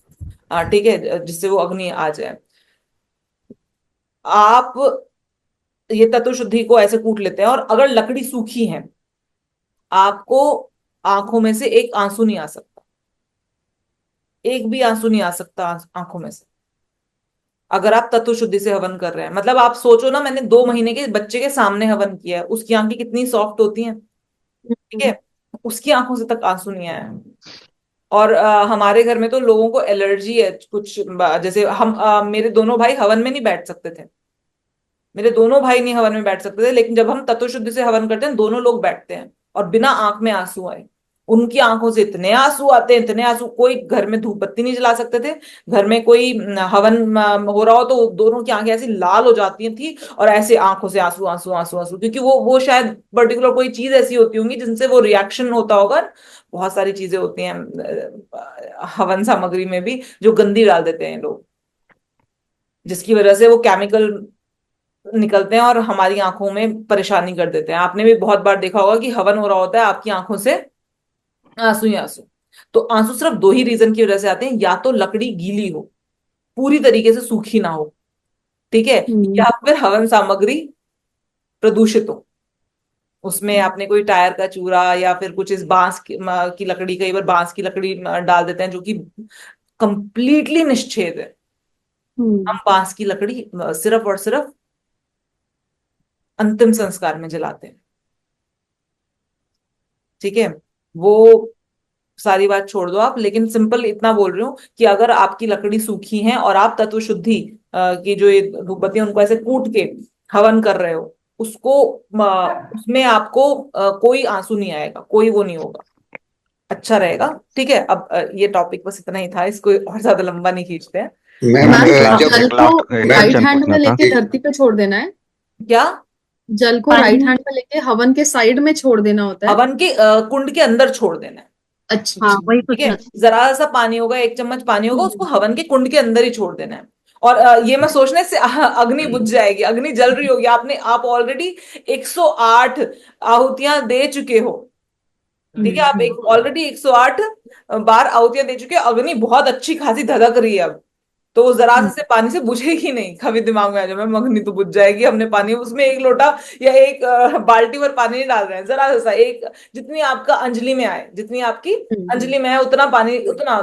हाँ ठीक है, जिससे वो अग्नि आ जाए। आप ये तत्व शुद्धि को ऐसे कूट लेते हैं, और अगर लकड़ी सूखी है, आपको आंखों में से एक आंसू नहीं आ सकता, एक भी आंसू नहीं आ सकता आंखों में से, अगर आप तत्व शुद्धि से हवन कर रहे हैं। मतलब आप सोचो ना, मैंने 2 महीने के बच्चे के सामने हवन किया है, उसकी आंखें कितनी सॉफ्ट होती हैं। ठीक है। उसकी आंखों से तक आंसू नहीं आया है। और हमारे घर में तो लोगों को एलर्जी है कुछ, जैसे हम मेरे दोनों भाई हवन में नहीं बैठ सकते थे, मेरे दोनों भाई नहीं हवन में बैठ सकते थे, लेकिन जब हम तत्व शुद्धि से हवन करते हैं दोनों लोग बैठते हैं, और बिना आंख में आंसू आए। उनकी आंखों से इतने आंसू आते हैं, इतने आंसू, कोई घर में धूप बत्ती नहीं जला सकते थे। घर में कोई हवन हो रहा हो तो दोनों की आंखें ऐसी लाल हो जाती थी, और ऐसे आंखों से आंसू आंसू आंसू आंसू, क्योंकि वो शायद पर्टिकुलर कोई चीज ऐसी होती होंगी जिनसे वो रिएक्शन होता होगा। बहुत सारी चीजें होती हैं हवन सामग्री में भी, जो गंदी डाल देते हैं लोग, जिसकी वजह से वो केमिकल निकलते हैं और हमारी आंखों में परेशानी कर देते हैं। आपने भी बहुत बार देखा होगा कि हवन हो रहा होता है, आपकी आंखों से आंसू ही आंसू। तो आंसू सिर्फ दो ही रीजन की वजह से आते हैं, या तो लकड़ी गीली हो, पूरी तरीके से सूखी ना हो, ठीक है, हम्म। या फिर हवन सामग्री प्रदूषित हो। उसमें आपने कोई टायर का चूरा या फिर कुछ इस बांस की लकड़ी, कई बार बांस की लकड़ी डाल देते हैं जो कि कंप्लीटली निश्चेद है। हम्म। हम बांस की लकड़ी सिर्फ और सिर्फ अंतिम संस्कार में जलाते हैं, ठीक है। वो सारी बात छोड़ दो आप, लेकिन सिंपल इतना बोल रही हूँ कि अगर आपकी लकड़ी सूखी है और आप तत्व शुद्धि की जो ये धूपबत्ती उनको ऐसे कूट के हवन कर रहे हो, उसको उसमें आपको कोई आंसू नहीं आएगा, कोई वो नहीं होगा, अच्छा रहेगा, ठीक है। अब ये टॉपिक बस इतना ही था, इसको और ज्यादा लंबा नहीं खींचते हैं। मैम मैम, जब जल एक को लास्ट एक मैम राइट क्वेश्चन हैंड में पूछना था। लेके धरती पे छोड़ देना है। क्या? जल को राइट हैंड में लेके हवन के साइड में छोड़ देना होता है। हवन के कुंड के अंदर छोड़ देना है, अच्छा हाँ अच्छा। वही ठीक है। पूछना था। जरा सा पानी होगा, 1 चम्मच पानी होगा, उसको हवन के कुंड के अंदर ही छोड़ देना है। और ये मैं सोचने से अग्नि बुझ जाएगी, अग्नि जल रही होगी, आप ऑलरेडी 108 आहुतियां दे चुके हो, ठीक है। आप एक ऑलरेडी 108 बार आहुतियां दे चुके हो, अग्नि बहुत अच्छी खासी धधक रही है अब, तो वो जरा से पानी से बुझेगी नहीं। कभी दिमाग में आ जाए मैम अग्नि तो बुझ जाएगी, हमने पानी उसमें 1 लोटा या एक बाल्टी भर पानी नहीं डाल रहे हैं, जरा सा एक, जितनी आपका अंजलि में आए, जितनी आपकी अंजलि में है उतना पानी, उतना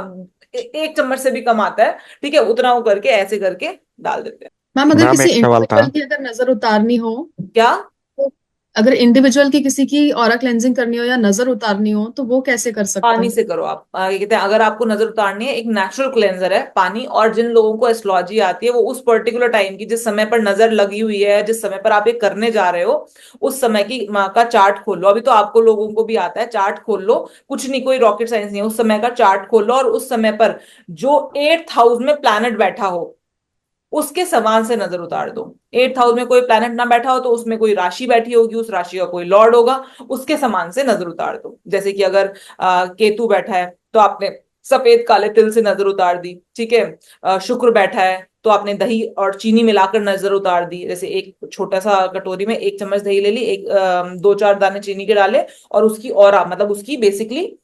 1 चम्मच से भी कम आता है, ठीक है, उतना वो करके ऐसे करके डाल देते हैं। मैम, अगर मैम किसी एक सवाल था। इंडिविजुअल की अगर नजर उतारनी हो, क्या? तो अगर इंडिविजुअल की किसी की ऑरा क्लेंजिंग करनी हो या नजर उतारनी हो तो वो कैसे कर सकते पानी हैं? से करो आप, आगे कहते हैं अगर आपको नजर उतारनी है, एक नेचुरल क्लेंजर है पानी। और जिन लोगों को एस्ट्रोलॉजी आती है वो उस पर्टिकुलर टाइम की, जिस समय पर नजर लगी हुई है, जिस समय पर आप ये करने जा रहे हो, उस समय की माँ का चार्ट खोल लो। अभी तो आपको लोगों को भी आता है, चार्ट खोल लो, कुछ नहीं, कोई रॉकेट साइंस नहीं है, उस समय का चार्ट खोल लो और उस समय पर जो 8th हाउस में प्लैनेट बैठा हो उसके समान से नजर उतार दो। 8th हाउस में कोई प्लैनेट ना बैठा हो तो उसमें कोई राशि बैठी होगी, उस राशि का कोई लॉर्ड होगा, उसके समान से नजर उतार दो। जैसे कि अगर केतु बैठा है तो आपने सफेद काले तिल से नजर उतार दी, ठीक है। शुक्र बैठा है तो आपने दही और चीनी मिलाकर नजर उतार दी। जैसे एक छोटा सा कटोरी में 1 चम्मच दही ले ली, एक 2-4 दाने चीनी के डाले, और उसकी ऑरा मतलब उसकी बेसिकली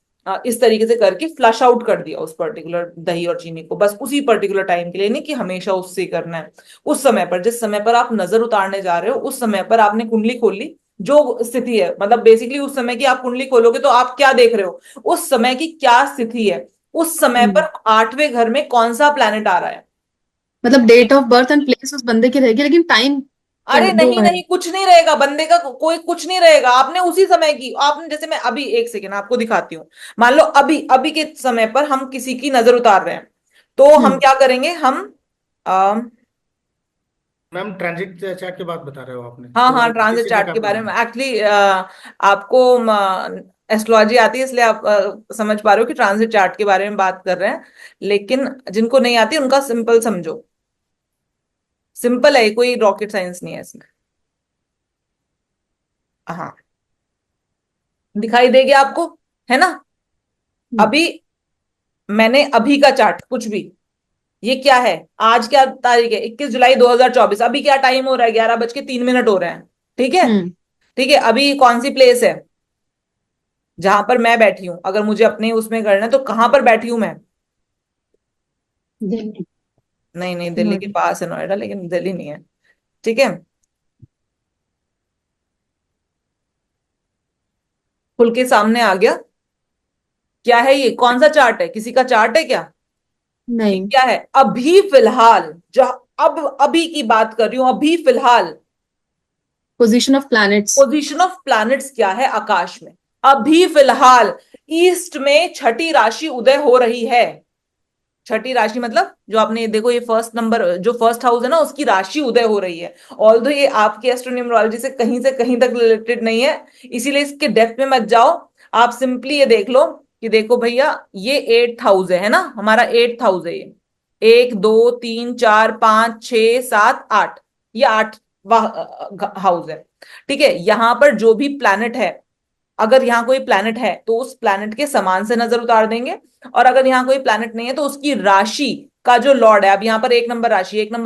इस तरीके से करके फ्लश आउट कर दिया उस पर्टिकुलर दही और चीनी को, बस उसी पर्टिकुलर टाइम के लिए, नहीं कि हमेशा उससे ही करना है। उस समय पर, जिस समय पर आप नजर उतारने जा रहे हो, उस समय पर आपने कुंडली खोल ली, जो स्थिति है, मतलब बेसिकली उस समय की आप कुंडली खोलोगे तो आप क्या देख रहे हो, उस समय की क्या स्थिति है, उस समय पर 8वें घर में कौन सा प्लैनेट आ रहा है। मतलब date of birth and place उस बंदे की रहेगी, लेकिन टाइम अरे जो नहीं है। नहीं, कुछ नहीं रहेगा, बंदे का कोई कुछ नहीं रहेगा, आपने उसी समय की, आपने जैसे, मैं अभी एक सेकेंड आपको दिखाती हूँ। मान लो अभी अभी के समय पर हम किसी की नजर उतार रहे हैं, तो हम क्या करेंगे, हम अम, मैम ट्रांजिट चार्ट की बात बता रहे हो आपने हाँ हाँ, तो किस ट्रांजिट एरिया चार्ट का के आपको बारे में जानना है? एक्चुअली आपको एस्ट्रोलॉजी आती है इसलिए आप समझ पा रहे हो कि ट्रांजिट चार्ट के बारे में बात कर रहे हैं, लेकिन जिनको नहीं आती उनका सिंपल समझो, सिंपल है, कोई रॉकेट साइंस नहीं है इसमें। हाँ, दिखाई देगी आपको, है ना। अभी मैंने अभी का चार्ट कुछ भी, ये क्या है, आज क्या तारीख है, 21 जुलाई 2024, अभी क्या टाइम हो रहा है, 11:03 हो रहे हैं, ठीक है। हम्म। ठीक है, अभी कौन सी प्लेस है जहां पर मैं बैठी हूं, अगर मुझे अपने उसमें करना है तो कहां पर बैठी हूं मैं। दिल्ली। नहीं नहीं, दिल्ली के नोएडा। पास है नोएडा, लेकिन दिल्ली नहीं है, ठीक है। खुल के सामने आ गया, क्या है ये, कौन सा चार्ट है, किसी का चार्ट है क्या, ये नहीं। क्या है, अभी फिलहाल जो, अब अभी की बात कर रही हूं, अभी फिलहाल position of planets. Position of planets क्या है आकाश में, अभी फिलहाल ईस्ट में छठी राशि उदय हो रही है। छठी राशि मतलब जो आपने देखो, ये फर्स्ट नंबर जो फर्स्ट हाउस है ना, उसकी राशि उदय हो रही है। ऑल्दो ये आपकी एस्ट्रोन्यूमरोलॉजी से कहीं तक रिलेटेड नहीं है, इसीलिए इसके डेप्थ में मत जाओ। आप सिंपली ये देख लो कि देखो भैया, ये 8th हाउस है ना, हमारा 8th हाउस है ये, 1 2 3 4 5 6 7 8, ये 8वां हाउस है, ठीक है। यहां पर जो भी प्लैनेट है अगर यहाँ कोई प्लैनेट है तो उस प्लैनेट के समान से नजर उतार देंगे, और अगर यहाँ कोई प्लैनेट नहीं है तो उसकी राशि का जो लॉर्ड है, अब यहाँ पर एक नंबर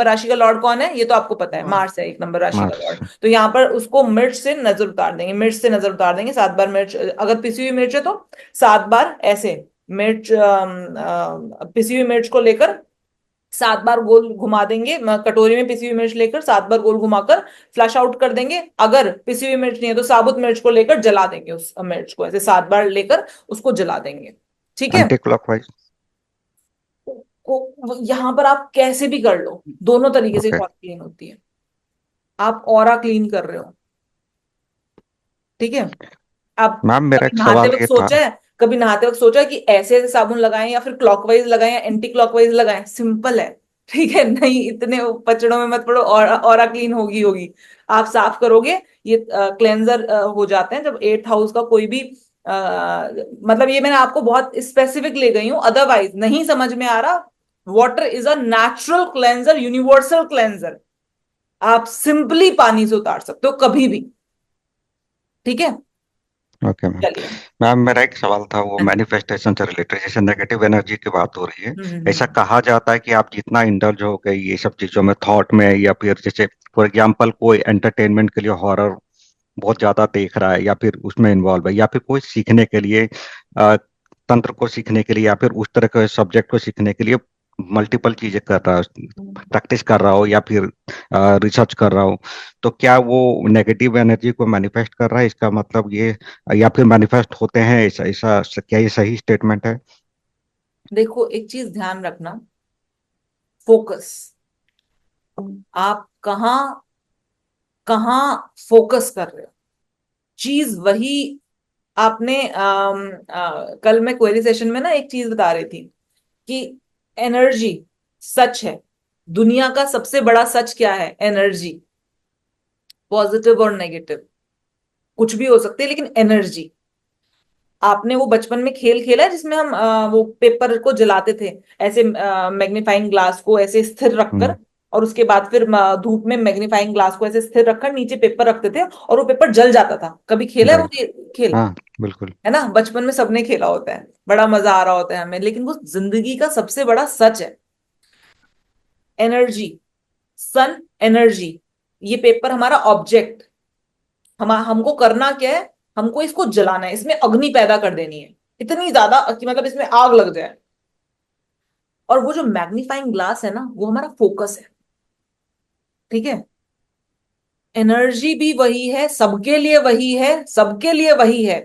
राशि का लॉर्ड कौन है, ये तो आपको पता है, हाँ मार्स है एक नंबर राशि का मार्स। लॉर्ड। तो यहाँ पर उसको मिर्च से नजर उतार देंगे, मिर्च से नजर उतार देंगे 7 बार मिर्च, अगर पिसी हुई मिर्च है तो 7 बार ऐसे मिर्च, पिसी हुई मिर्च को लेकर 7 बार गोल घुमा देंगे, कटोरी में पिसी हुई मिर्च लेकर 7 बार गोल घुमाकर फ्लश आउट कर देंगे। अगर पिसी हुई मिर्च नहीं है तो साबुत मिर्च को लेकर जला देंगे, उस मिर्च को ऐसे 7 बार लेकर उसको जला देंगे। ठीक है। Anti clockwise. यहां पर आप कैसे भी कर लो, दोनों तरीके से ओके बहुत क्लीन होती है। आप ऑरा क्लीन कर रहे हो, ठीक है। आप मैम, मेरा कभी एक नहाते सवाल वक्त ये था। सोचा है, कभी नहाते वक्त सोचा है कि ऐसे ऐसे साबुन लगाएं या फिर क्लॉकवाइज लगाएं या एंटी क्लॉकवाइज लगाएं? सिंपल है, ठीक है। नहीं, इतने पचड़ों में मत पड़ो, और ऑरा क्लीन होगी होगी। आप साफ करोगे, ये क्लेंजर हो जाते हैं जब 8th हाउस का कोई भी मतलब ये मैंने आपको बहुत स्पेसिफिक ले गई हूं, अदरवाइज नहीं समझ में आ रहा। Water is a natural cleanser, universal cleanser. आप सिंपली पानी से उतार सकते हो कभी भी, ठीक है। Okay ma'am. चलिए। मैम, मेरा एक सवाल था, वो हाँ जी। मैनिफेस्टेशन से रिलेटेड, जैसे नेगेटिव एनर्जी की बात हो रही है। ऐसा हम्म। कहा जाता है कि आप जितना इंडल्ज हो गए ये सब चीजों में, थॉट में, या फिर जैसे फॉर एग्जांपल कोई एंटरटेनमेंट के लिए हॉरर बहुत ज्यादा देख रहा है, या फिर उसमें इन्वॉल्व है, या फिर कोई सीखने के लिए अ, तंत्र को सीखने के लिए, या फिर उस तरह के सब्जेक्ट को सीखने के लिए मल्टीपल चीजें कर रहा है, प्रैक्टिस कर रहा हो, या फिर रिसर्च कर रहा हो, तो क्या वो नेगेटिव एनर्जी को मैनिफेस्ट कर रहा है, इसका मतलब ये, या फिर मैनिफेस्ट होते हैं, ऐसा ऐसा क्या ये सही स्टेटमेंट है? देखो, एक चीज ध्यान रखना, फोकस। आप कहाँ कहाँ फोकस कर रहे हो, चीज वही। आपने कल मैं क्वेरी सेशन में ना एक चीज बता रही थी कि एनर्जी सच है। दुनिया का सबसे बड़ा सच क्या है? एनर्जी। पॉजिटिव और नेगेटिव कुछ भी हो सकती है, लेकिन एनर्जी। आपने वो बचपन में खेल खेला है जिसमें हम वो पेपर को जलाते थे, ऐसे मैग्नीफाइंग ग्लास को ऐसे स्थिर रखकर, हम्म। और उसके बाद फिर धूप में मैग्नीफाइंग ग्लास को ऐसे स्थिर रखकर नीचे पेपर रखते थे और वो पेपर जल जाता था। कभी खेला है वो राइट। खेल? हाँ, बिल्कुल। है ना, बचपन में सबने खेला होता है, बड़ा मजा आ रहा होता है हमें, लेकिन वो जिंदगी का सबसे बड़ा सच है। एनर्जी, सन एनर्जी, ये पेपर हमारा ऑब्जेक्ट, हमको करना क्या है? हमको इसको जलाना है, इसमें अग्नि पैदा कर देनी है, इतनी ज्यादा कि मतलब इसमें आग लग जाए। और वो जो मैग्नीफाइंग ग्लास है ना, वो हमारा फोकस है, ठीक है। एनर्जी भी वही है, सबके लिए वही है, सबके लिए वही है।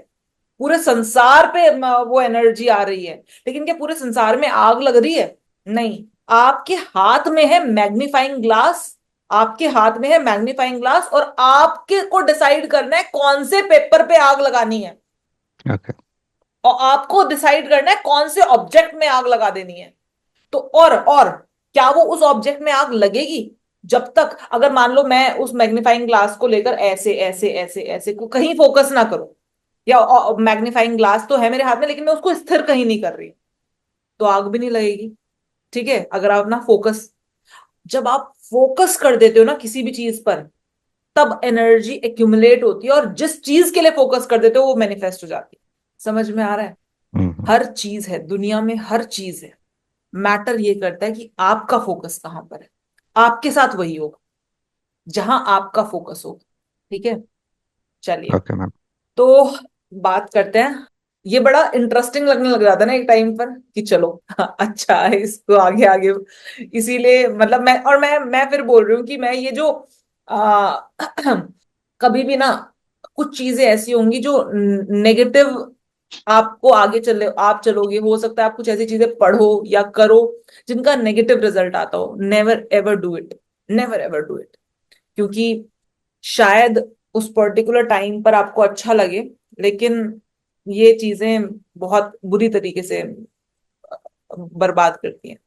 पूरे संसार पे वो एनर्जी आ रही है, लेकिन क्या पूरे संसार में आग लग रही है? नहीं। आपके हाथ में है मैग्नीफाइंग ग्लास, आपके हाथ में है मैग्नीफाइंग ग्लास, और आपके को डिसाइड करना है कौन से पेपर पे आग लगानी है, ओके। और आपको डिसाइड करना है कौन से ऑब्जेक्ट में आग लगा देनी है। तो और क्या वो उस ऑब्जेक्ट में आग लगेगी? जब तक, अगर मान लो मैं उस मैग्नीफाइंग ग्लास को लेकर ऐसे ऐसे ऐसे ऐसे को कहीं फोकस ना करूं, या मैग्नीफाइंग ग्लास तो है मेरे हाथ में लेकिन मैं उसको स्थिर कहीं नहीं कर रही, तो आग भी नहीं लगेगी, ठीक है। अगर आप ना फोकस, जब आप फोकस कर देते हो ना किसी भी चीज पर, तब एनर्जी एक्यूमुलेट होती है, और जिस चीज के लिए फोकस कर देते हो वो मैनिफेस्ट हो जाती है। समझ में आ रहा है? हम्म। हर चीज है दुनिया में, हर चीज है। मैटर ये करता है कि आपका फोकस कहां पर है। आपके साथ वही होगा जहां आपका फोकस होगा, ठीक है। चलिए, ओके मैम। तो बात करते हैं। ये बड़ा इंटरेस्टिंग लगने लग जाता है ना एक टाइम पर कि चलो अच्छा है, इसको आगे आगे, इसीलिए मतलब मैं फिर बोल रही हूँ कि मैं ये जो आ, कभी भी ना, कुछ चीजें ऐसी होंगी जो नेगेटिव, आपको आगे चले आप चलोगे, हो सकता है आप कुछ ऐसी चीजें पढ़ो या करो जिनका नेगेटिव रिजल्ट आता हो। Never ever do it, never ever do it. क्योंकि शायद उस पर्टिकुलर टाइम पर आपको अच्छा लगे, लेकिन ये चीजें बहुत बुरी तरीके से बर्बाद करती हैं।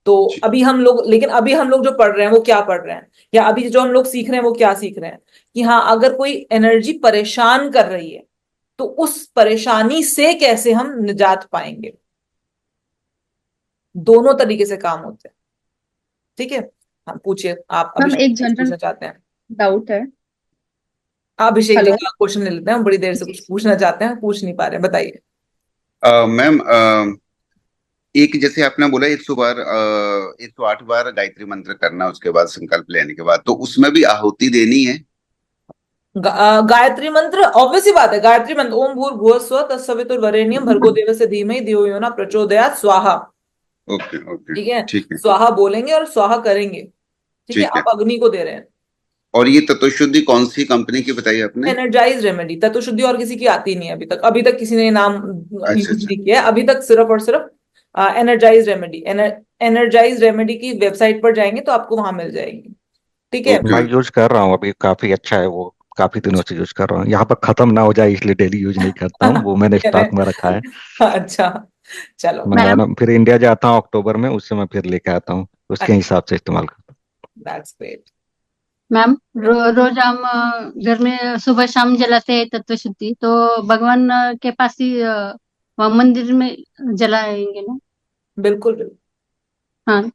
तो अभी हम लोग, लेकिन अभी हम लोग जो पढ़ रहे हैं वो क्या पढ़ रहे हैं, या अभी जो हम लोग सीख रहे हैं वो क्या सीख रहे हैं, कि हाँ, अगर कोई एनर्जी परेशान कर रही है तो उस परेशानी से कैसे हम निजात पाएंगे। दोनों तरीके से काम होते हैं, ठीक है। हाँ, पूछिए, आप अभी मैम एक कुछ जनरल पूछना चाहते हैं? डाउट है। अभिषेक जी हेलो। का क्वेश्चन ले लेते हैं, हम बड़ी देर से जी। कुछ पूछना चाहते हैं, पूछ नहीं पा रहे हैं, बताइए। मैम, एक जैसे आपने बोला 100 बार 108 बार गायत्री मंत्र करना, उसके बाद संकल्प लेने के बाद, तो उसमें भी आहुति देनी है? गायत्री मंत्र ऑब्वियस ही बात है, गायत्री मंत्र ओम भूर्भुवः स्वः तत्सवितुर्वरेण्यम भर्गो देवस्य धीमहि धियो यो न प्रचोदयात् स्वाहा। Okay okay. ठीक है, ठीक है। स्वाहा बोलेंगे और स्वाहा करेंगे। ठीक है, ठीक है। आप अग्नि को दे रहे हैं। और ये तत्वशुद्धि कौन सी कंपनी की बताई आपने? एनर्जाइज रेमेडी, तत्व शुद्धि और किसी की आती नहीं है अभी तक, अभी तक किसी ने नाम अच्छा यूज अच्छा। नहीं किया है अभी तक, सिर्फ और सिर्फ एनर्जाइज रेमेडी। एनर्जाइज रेमेडी की वेबसाइट पर जाएंगे तो आपको वहां मिल जाएगी। ठीक है। ओके। मैं यूज कर रहा हूँ अभी, काफी अच्छा है वो, काफी दिनों से यूज कर रहा हूँ। यहाँ पर खत्म ना हो जाए इसलिए डेली यूज नहीं करता हूँ, वो मैंने मैंने, स्टॉक में रखा है। अच्छा, चलो। मैम, मंगाना, फिर इंडिया जाता हूँ अक्टूबर में, उससे मैं फिर लेके आता हूँ, उसके हिसाब से इस्तेमाल करता दैट्स ग्रेट। मैम, रोज हम घर में सुबह शाम जलाते हैं तत्व शुद्धि, तो भगवान के पास ही वहाँ मंदिर में जलाएंगे ना? बिल्कुल बिल्कुल। हाँ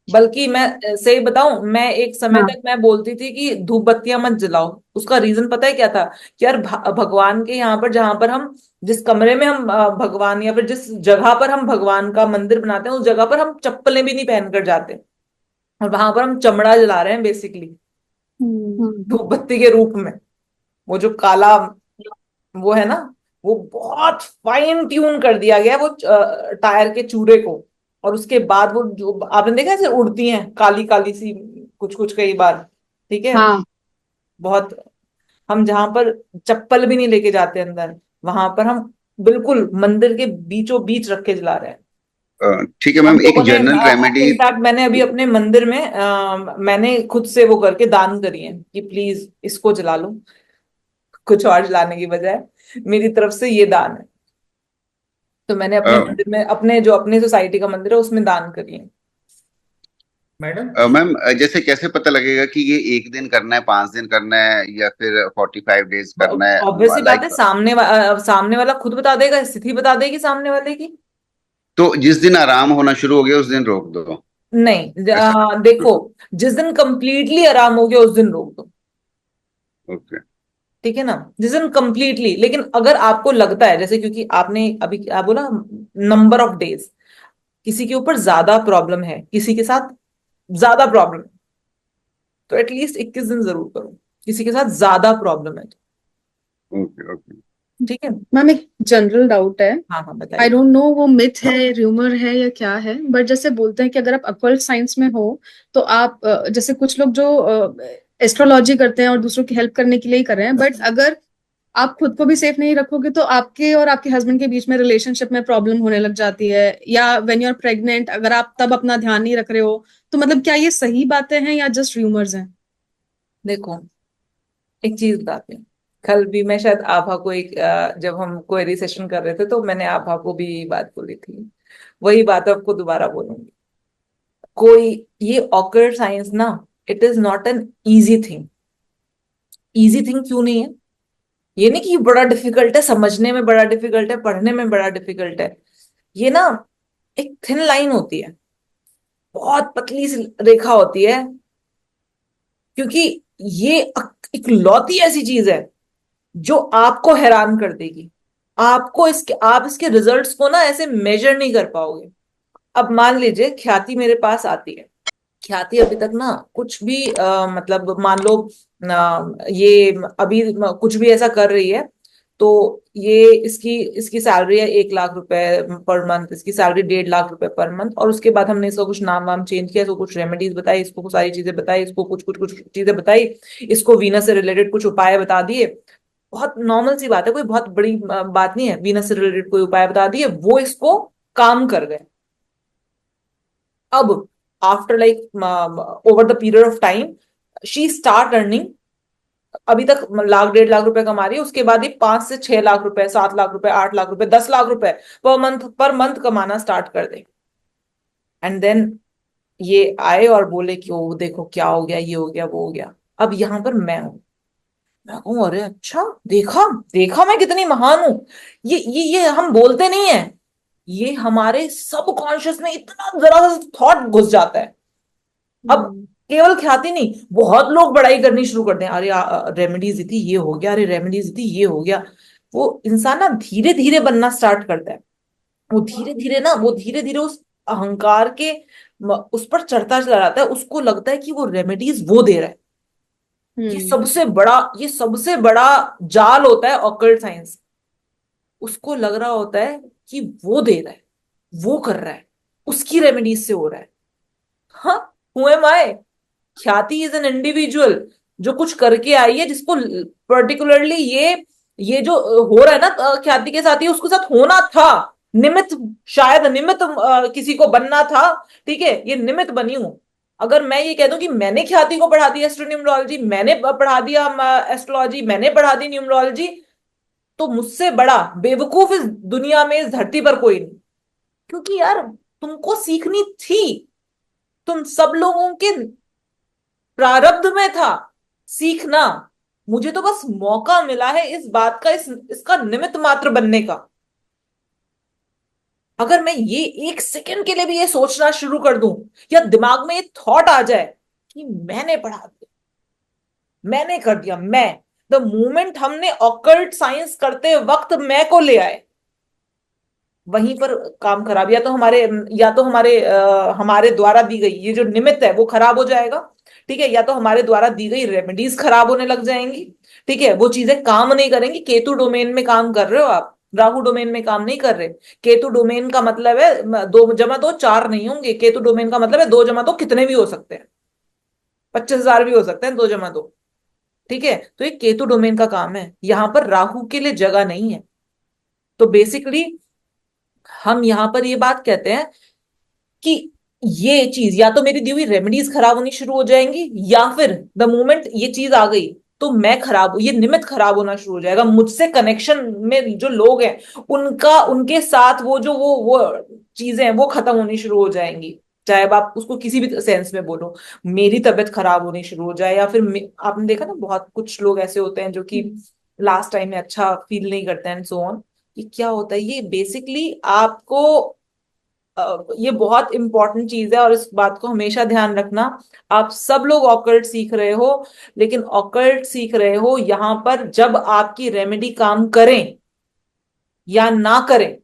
बल्कि मैं सही बताऊं, मैं एक समय हाँ तक मैं बोलती थी कि धूप बत्तियां मत जलाओ। उसका रीजन पता है क्या था? कि यार भगवान के यहाँ पर, जहां पर हम, जिस कमरे में हम भगवान, या फिर जिस जगह पर हम भगवान का मंदिर बनाते हैं, उस जगह पर हम चप्पलें भी नहीं पहन कर जाते, और वहां पर हम चमड़ा जला रहे हैं बेसिकली, धूप बत्ती के रूप में। वो जो काला वो है ना, वो बहुत फाइन ट्यून कर दिया गया है, वो टायर के चूड़े को। और उसके बाद वो जो आपने देखा है ऐसे उड़ती हैं काली काली सी, कुछ कुछ कई बार। ठीक है। हाँ। बहुत, हम जहां पर चप्पल भी नहीं लेके जाते अंदर, वहां पर हम बिल्कुल मंदिर के बीचों बीच रख के जला रहे हैं। ठीक है हम मैम, एक लोगों ने, जनरल रेमेडी। इनफैक्ट मैंने अभी अपने मंदिर में मैंने खुद से वो करके दान करी है कि प्लीज इसको जला लो, कुछ और जलाने की बजाय, मेरी तरफ से ये दान है। तो मैंने अपने मंदिर में, अपने जो अपने सोसाइटी का मंदिर है उसमें दान करी है। मैडम, मैम, जैसे कैसे पता लगेगा कि ये 1 दिन करना है, 5 दिन करना है, या फिर 45 डेज करना है? ऑब्वियस सी बात है, लाइक, सामने वाला खुद बता देगा, स्थिति बता देगी सामने वाले की। तो जिस दिन आराम होना शुरू हो गया उस दिन रोक दो, नहीं, ऐसा? देखो, जिस दिन कंप्लीटली आराम हो गया उस दिन रोक दो। ओके। ठीक है ना, जिस दिन कंप्लीटली। लेकिन अगर आपको लगता है, जैसे क्योंकि आपने अभी क्या बोला, नंबर ऑफ डेज, किसी के ऊपर ज्यादा प्रॉब्लम है, किसी के साथ ज्यादा प्रॉब्लम है, तो एटलीस्ट 21 दिन जरूर करो, किसी के साथ ज्यादा प्रॉब्लम है तो। Okay okay. ठीक है। मैम, एक जनरल डाउट है। हाँ हाँ, आई बताइए। डोंट नो वो मिथ है, र्यूमर है या क्या है, बट जैसे बोलते हैं कि अगर आप अकल्ट साइंस में हो तो आप जैसे कुछ लोग जो एस्ट्रोलॉजी करते हैं और दूसरों की हेल्प करने के लिए ही कर रहे हैं, बट अगर आप खुद को भी सेफ नहीं रखोगे तो आपके और आपके हस्बैंड के बीच में रिलेशनशिप में प्रॉब्लम होने लग जाती है, या व्हेन यू आर प्रेग्नेंट अगर आप तब अपना ध्यान नहीं रख रहे हो, तो मतलब क्या ये सही बातें हैं या जस्ट र्यूमर्स हैं? देखो, एक चीज बताते हैं। कल भी मैं शायद आभा को एक जब हम क्वेरी सेशन कर रहे थे, तो मैंने आभा को भी यही बात बोली थी, वही बात आपको दोबारा बोलूंगी। कोई, ये ऑकर्ड साइंस ना, it is not an easy thing. Easy thing क्यों नहीं है? ये नहीं कि ये बड़ा डिफिकल्ट है, समझने में बड़ा डिफिकल्ट है, पढ़ने में बड़ा डिफिकल्ट है। ये ना एक थिन लाइन होती है, बहुत पतली सी रेखा होती है, क्योंकि ये इकलौती ऐसी चीज है जो आपको हैरान कर देगी। आपको इसके, आप इसके रिजल्ट्स को ना ऐसे मेजर नहीं कर पाओगे। अब मान लीजिए ख्याति मेरे पास आती है, ख्याति अभी तक ना कुछ भी मतलब मान लो ये अभी कुछ भी ऐसा कर रही है, तो ये इसकी इसकी सैलरी है 1 लाख रुपए पर मंथ, इसकी सैलरी 1.5 लाख रुपए पर मंथ, और उसके बाद हमने इसको कुछ नाम वाम चेंज किया, इसको कुछ रेमेडीज बताई, इसको कुछ सारी चीजें बताई, इसको कुछ कुछ कुछ चीजें बताई, इसको वीनस से रिलेटेड कुछ उपाय बता दिए। बहुत नॉर्मल सी बात है, कोई बहुत बड़ी बात नहीं है, वीनस से रिलेटेड कोई उपाय बता दिए, वो इसको काम कर गए। अब after like over the period of time, she start earning. अभी तक 1 लाख 1.5 लाख रुपए कमा रही है, उसके बाद ही 5 से 6 लाख रुपए, 7 लाख रुपए, 8 लाख रुपए, 10 लाख रुपए पर मंथ कमाना स्टार्ट कर दे। एंड देन ये आए और बोले कि ओ देखो क्या हो गया, ये हो गया, वो हो गया। अब यहां पर मैं हूं, मैं कहूँ अरे अच्छा, देखा देखा मैं कितनी महान हूं। ये हम बोलते नहीं है, ये हमारे सब कॉन्शियस में इतना जरा सा थॉट घुस जाता है। अब केवल ख्याति नहीं, बहुत लोग बड़ाई करनी शुरू कर दें, अरे रेमेडीज थी ये हो गया, अरे रेमेडीज थी ये हो गया। वो इंसान ना धीरे धीरे बनना स्टार्ट करता है। वो धीरे धीरे उस अहंकार के उस पर चढ़ता चला जाता है। उसको लगता है कि वो रेमेडीज वो दे रहा है। ये सबसे बड़ा जाल होता है ऑकल्ट साइंस। उसको लग रहा होता है कि वो दे रहा है, वो कर रहा है, उसकी रेमेडीज से हो रहा है। हाँ, हु एम आई? ख्याति इज एन इंडिविजुअल जो कुछ करके आई है, जिसको पर्टिकुलरली ये जो हो रहा है ना ख्याति के साथ, ये उसके साथ होना था। निमित्त, शायद निमित्त किसी को बनना था। ठीक है, ये निमित्त बनी हूं। अगर मैं ये कह दूं कि मैंने ख्याति को पढ़ा दिया एस्ट्रोन्यूमरोलॉजी, मैंने पढ़ा दिया एस्ट्रोलॉजी, मैंने पढ़ा दी न्यूमरोलॉजी, तो मुझसे बड़ा बेवकूफ इस दुनिया में, इस धरती पर कोई नहीं। क्योंकि यार तुमको सीखनी थी, तुम सब लोगों के प्रारब्ध में था सीखना। मुझे तो बस मौका मिला है इस बात का, इसका निमित्त मात्र बनने का। अगर मैं ये एक सेकंड के लिए भी ये सोचना शुरू कर दूं, या दिमाग में ये थॉट आ जाए कि मैंने पढ़ा दिया, मैंने कर दिया, मैं, द मोमेंट हमने ऑकल्ट साइंस करते वक्त मैं को ले आए, वहीं पर काम खराब। हमारे द्वारा दी गई ये जो निमित्त है वो खराब हो जाएगा। ठीक है, या तो हमारे द्वारा दी गई रेमेडीज खराब होने लग जाएंगी। ठीक है, वो चीजें काम नहीं करेंगी। केतु डोमेन में काम कर रहे हो आप, राहु डोमेन में काम नहीं कर रहे। केतु डोमेन का मतलब है 2 × 2 = 4 नहीं होंगे। केतु डोमेन का मतलब है 2 × 2 कितने भी हो सकते हैं, 25,000 भी हो सकते हैं 2 × 2। ठीक है, तो ये केतु डोमेन का काम है, यहां पर राहु के लिए जगह नहीं है। तो बेसिकली हम यहां पर ये बात कहते हैं कि ये चीज या तो मेरी दी हुई रेमेडीज खराब होनी शुरू हो जाएंगी, या फिर द मोमेंट ये चीज आ गई तो मैं खराब, ये निमित्त खराब होना शुरू हो जाएगा। मुझसे कनेक्शन में जो लोग हैं, उनके साथ वो चीजें हैं वो खत्म होनी शुरू हो जाएंगी। चाहे अब आप उसको किसी भी सेंस में बोलो, मेरी तबीयत खराब होनी शुरू हो जाए, या फिर आपने देखा ना बहुत कुछ लोग ऐसे होते हैं जो कि लास्ट टाइम में अच्छा फील नहीं करते हैं, सो ऑन। ये क्या होता है? ये बेसिकली आपको ये बहुत इंपॉर्टेंट चीज है और इस बात को हमेशा ध्यान रखना। आप सब लोग ऑकल्ट सीख रहे हो, लेकिन ऑकल्ट सीख रहे हो यहां पर जब आपकी रेमेडी काम करें या ना करें।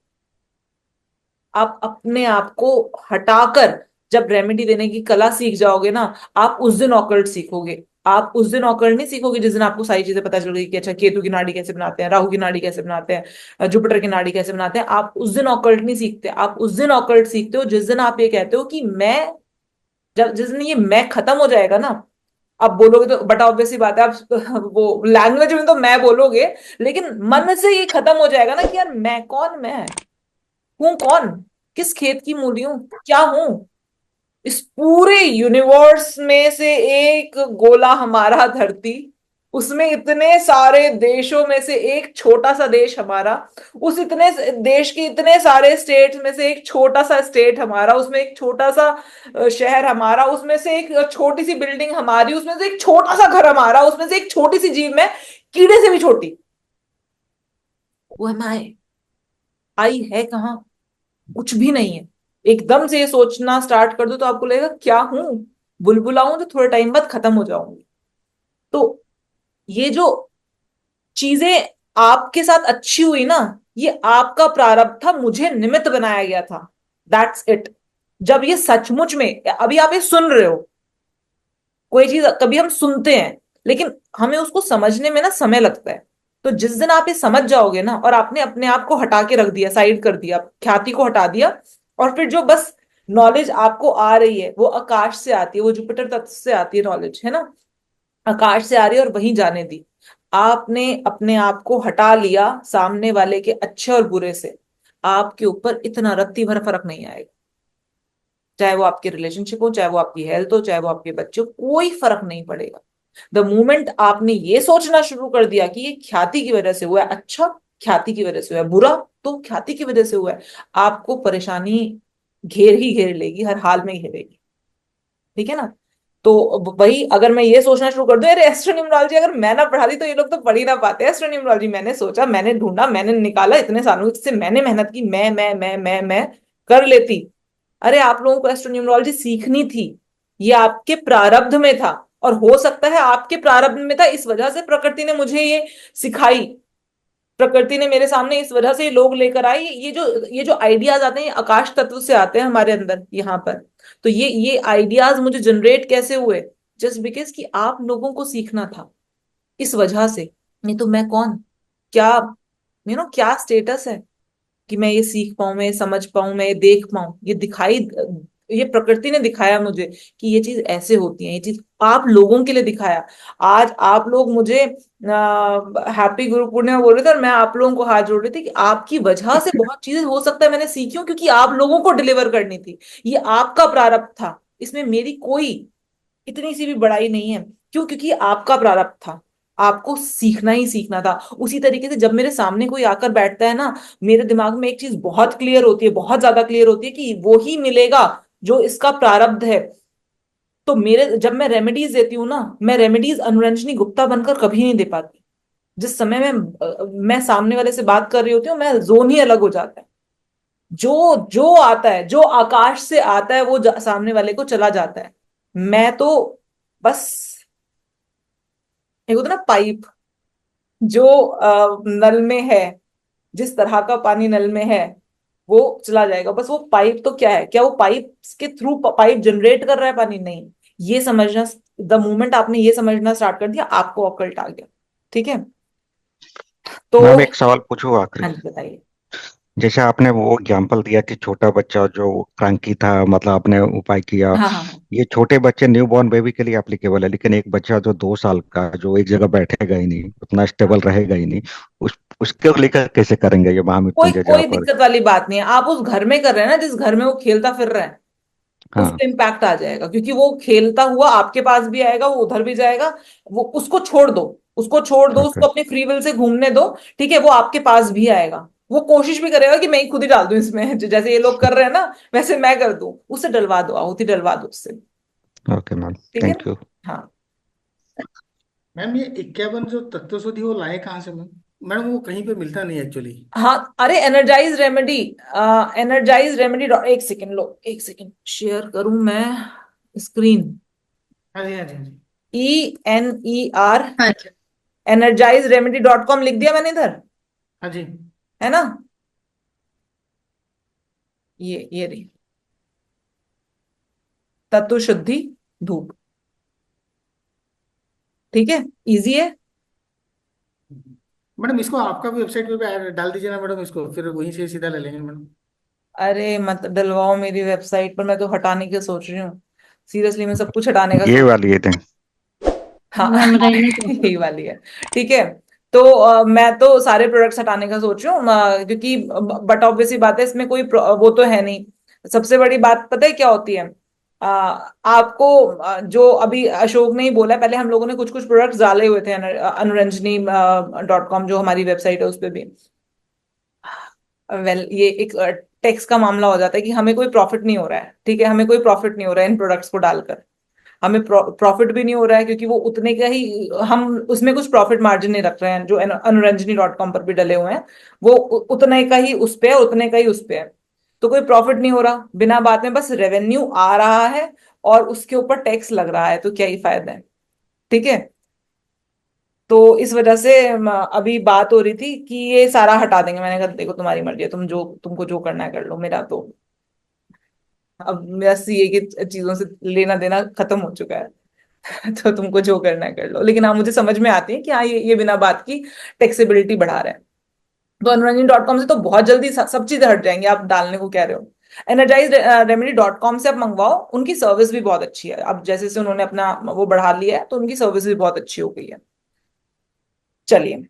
आप अपने आप को हटाकर जब रेमेडी देने की कला सीख जाओगे ना, आप उस दिन ऑकल्ट सीखोगे। आप उस दिन ऑकल्ट नहीं सीखोगे जिस दिन आपको सारी चीजें पता चल गई कि अच्छा केतु की नाड़ी कैसे बनाते हैं, राहु की नाड़ी कैसे बनाते हैं, जुपिटर की नाड़ी कैसे बनाते हैं। आप उस दिन ऑकल्ट नहीं सीखते। आप उस दिन ऑकल्ट सीखते हो जिस दिन आप ये कहते हो कि मैं, जब जिस दिन ये मैं खत्म हो जाएगा ना, आप बोलोगे तो बटा ऑब्वियस सी बात है, आप वो लैंग्वेज में तो मैं बोलोगे, लेकिन मन से ये खत्म हो जाएगा ना कि यार मैं कौन, मैं हूं कौन, किस खेत की मूली हूं, क्या हूं। इस पूरे यूनिवर्स में से एक गोला हमारा धरती, उसमें इतने सारे देशों में से एक छोटा सा देश हमारा, उस इतने देश के इतने सारे स्टेट में से एक छोटा सा स्टेट हमारा, उसमें एक छोटा सा शहर हमारा, उसमें से एक छोटी सी बिल्डिंग हमारी, उसमें से एक छोटा सा घर हमारा, उसमें से एक छोटी सी जीव में, कीड़े से भी छोटी। वो है आई। आई है कहाँ? कुछ भी नहीं है। एकदम से ये सोचना स्टार्ट कर दो तो आपको लगेगा क्या हूं, बुलबुला हूं जो थोड़े टाइम बाद खत्म हो जाऊंगी। तो ये जो चीजें आपके साथ अच्छी हुई ना, ये आपका प्रारब्ध था, मुझे निमित्त बनाया गया था। That's it. जब ये सचमुच में, अभी आप ये सुन रहे हो, कोई चीज कभी हम सुनते हैं लेकिन हमें उसको समझने में ना समय लगता है। तो जिस दिन आप ये समझ जाओगे ना, और आपने अपने आप को हटा के रख दिया, साइड कर दिया, ख्याति को हटा दिया, और फिर जो बस नॉलेज आपको आ रही है वो आकाश से आती है, वो जुपिटर तत्व से आती है नॉलेज, है ना, आकाश से आ रही है और वहीं जाने दी। आपने अपने आप को हटा लिया सामने वाले के अच्छे और बुरे से, आपके ऊपर इतना रत्ती भर फर्क नहीं आएगा। चाहे वो आपके रिलेशनशिप हो, चाहे वो आपकी हेल्थ हो, चाहे वो आपके बच्चे हो, कोई फर्क नहीं पड़ेगा। द मोमेंट आपने ये सोचना शुरू कर दिया कि ये ख्याति की वजह से हुआ है, अच्छा ख्याति की वजह से हुआ है, बुरा तो ख्याति की वजह से हुआ है, आपको परेशानी घेर ही घेर लेगी, हर हाल में घेरेगी। ठीक है ना? तो वही, अगर मैं ये सोचना शुरू कर दूं अरे एस्ट्रोन्यूमरोलॉजी अगर मैं ना पढ़ा दी तो ये लोग तो पढ़ ही ना पाते एस्ट्रोन्यूमरोलॉजी, मैंने सोचा, मैंने ढूंढा, मैंने निकाला, इतने सालों से मैंने मेहनत की, मैं कर लेती। अरे आप लोगों को एस्ट्रोन्यूमरोलॉजी सीखनी थी, ये आपके प्रारब्ध में था, और हो सकता है आपके प्रारब्ध में था, इस वजह से प्रकृति ने मुझे ये सिखाई, प्रकृति ने मेरे सामने इस वजह से ये लोग लेकर आई। ये जो आइडियाज आते हैं, ये आकाश तत्व से आते हैं हमारे अंदर यहाँ पर। तो ये आइडियाज मुझे जनरेट कैसे हुए? जस्ट बिकॉज कि आप लोगों को सीखना था, इस वजह से। नहीं तो मैं कौन, क्या, क्या स्टेटस है कि मैं ये सीख पाऊं, मैं ये समझ पाऊं, मैं ये देख पाऊं, ये प्रकृति ने दिखाया मुझे कि ये चीज ऐसे होती है, ये चीज आप लोगों के लिए दिखाया। आज आप लोग मुझे हैप्पी गुरु पूर्णिमा बोल रहे थे, और मैं आप लोगों को हाथ जोड़ रही थी कि आपकी वजह से बहुत चीजें हो सकता है मैंने सीखी हूं, क्योंकि आप लोगों को डिलीवर करनी थी। ये आपका प्रारब्ध था, इसमें मेरी कोई इतनी सी भी बड़ाई नहीं है। क्यों? क्योंकि आपका प्रारब्ध था, आपको सीखना ही सीखना था। उसी तरीके से जब मेरे सामने कोई आकर बैठता है ना, मेरे दिमाग में एक चीज बहुत क्लियर होती है, बहुत ज्यादा क्लियर होती है कि वो ही मिलेगा जो इसका प्रारब्ध है। तो मेरे जब मैं रेमेडीज देती हूँ ना, मैं रेमेडीज अनुरंजनी गुप्ता बनकर कभी नहीं दे पाती। जिस समय मैं सामने वाले से बात कर रही होती हूँ, मैं जोन ही अलग हो जाता है। जो जो आता है, जो आकाश से आता है, वो सामने वाले को चला जाता है। मैं तो बस एक होता है ना पाइप, जो नल में है, जिस तरह का पानी नल में है वो चला जाएगा। बस वो पाइप तो क्या है, क्या वो पाइप के थ्रू पाइप जनरेट कर रहा है पानी? नहीं। ये समझना, द मोमेंट आपने ये समझना स्टार्ट कर दिया, आपको ऑकल्ट आ गया। ठीक है? तो मैम एक सवाल पूछूं आखिरी। हाँ जी, बताइए। जैसे आपने वो एग्जाम्पल दिया कि छोटा बच्चा जो क्रांकी था, मतलब आपने उपाय किया, हाँ हाँ हाँ। ये छोटे बच्चे न्यू बॉर्न बेबी के लिए एप्लीकेबल है, लेकिन एक बच्चा जो 2 साल का, जो एक जगह बैठेगा ही नहीं, उतना स्टेबल रहेगा ही नहीं, उसके लेकर कैसे करेंगे ये कोई महामृत्युंजय कोई जाप? और दिक्कत वाली बात नहीं है। आप उस घर में कर रहे हैं ना, जिस घर में वो खेलता फिर रहा है, उस हाँ। पे इम्पैक्ट आ जाएगा, क्योंकि वो खेलता हुआ आपके पास भी आएगा, वो उधर भी जाएगा। वो उसको छोड़ दो, उसको छोड़ दो, ओके। उसको अपने फ्री विल से घूमने दो। ठीक है? वो आपके पास भी आएगा, वो कोशिश भी करेगा कि मैं ही खुद ही डाल दूं इसमें, जैसे ये लोग कर रहे हैं ना, वैसे मैं कर दूं। उससे डलवा दो, आहुति डलवा दो उससे। ओके मैम, ठीक है थैंक ना? यू। हाँ। मैम ये 51 जो तत्व शुद्धि वो लाए कहाँ से मैम? मैडम वो कहीं पे मिलता नहीं एक्चुअली। हाँ, अरे एनर्जाइज रेमेडी, एनर्जाइज रेमेडी एक सेकेंड लो, एक सेकेंड शेयर करूं मैं स्क्रीन। हाँ जी, हाँ जी, हाँ जी। ENER, हाँ जी। energizeremedy.com लिख दिया मैंने इधर, हाँ जी। है ना? ये रही तत्व शुद्धि धूप। ठीक है? इजी है। मैडम इसको आपका भी वेबसाइट पे भी डाल दीजिए ना मैडम, इसको फिर वहीं से सीधा ले लेंगे मैडम। अरे मत डलवाओ मेरी वेबसाइट पर, मैं तो हटाने की सोच रही हूँ। सीरियसली, मैं सब कुछ हटाने का ये सोच। वाली ये थे। हाँ। मैम रहने तो यही वाली है। ठीक है? तो मैं तो सारे प्रोडक्ट्स हटाने का सोच रही हूँ, क्योंकि बट ऑब्वियसली बात है, इसमें कोई वो तो है नहीं। सबसे बड़ी बात पता है क्या होती है? आपको जो अभी अशोक ने ही बोला, पहले हम लोगों ने कुछ कुछ प्रोडक्ट्स डाले हुए थे अनुरंजनी.com, जो हमारी वेबसाइट है, उस पर भी। ये एक टैक्स का मामला हो जाता है कि हमें कोई प्रॉफिट नहीं हो रहा है। ठीक है? हमें कोई प्रॉफिट नहीं हो रहा है इन प्रोडक्ट्स को डालकर। हमें प्रॉफिट भी नहीं हो रहा है, क्योंकि वो उतने का ही, हम उसमें कुछ प्रॉफिट मार्जिन नहीं रख रहे हैं, जो अनुरंजनी.com पर भी डले हुए हैं। वो उतने का ही उस पे है, उतने का ही उस पे है। तो कोई प्रॉफिट नहीं हो रहा, बिना बात में बस रेवेन्यू आ रहा है, और उसके ऊपर टैक्स लग रहा है, तो क्या ही फायदा है? ठीक है? तो इस वजह से अभी बात हो रही थी कि ये सारा हटा देंगे। मैंने कहा देखो तुम्हारी मर्जी है, तुमको जो करना है कर लो, मेरा तो अब मेरा सीए की चीजों से लेना देना खत्म हो चुका है। तो तुमको जो करना है कर लो, लेकिन हाँ मुझे समझ में आती है कि हाँ ये बिना बात की टैक्सेबिलिटी बढ़ा रहा है। तो अनुरंजन.com से तो बहुत जल्दी सब चीजें हट जाएंगी, आप डालने को कह रहे हो। energizeremedy.com से आप मंगवाओ, उनकी सर्विस भी बहुत अच्छी है। अब जैसे से उन्होंने अपना वो बढ़ा लिया है, तो उनकी सर्विस भी बहुत अच्छी हो गई है। चलिए।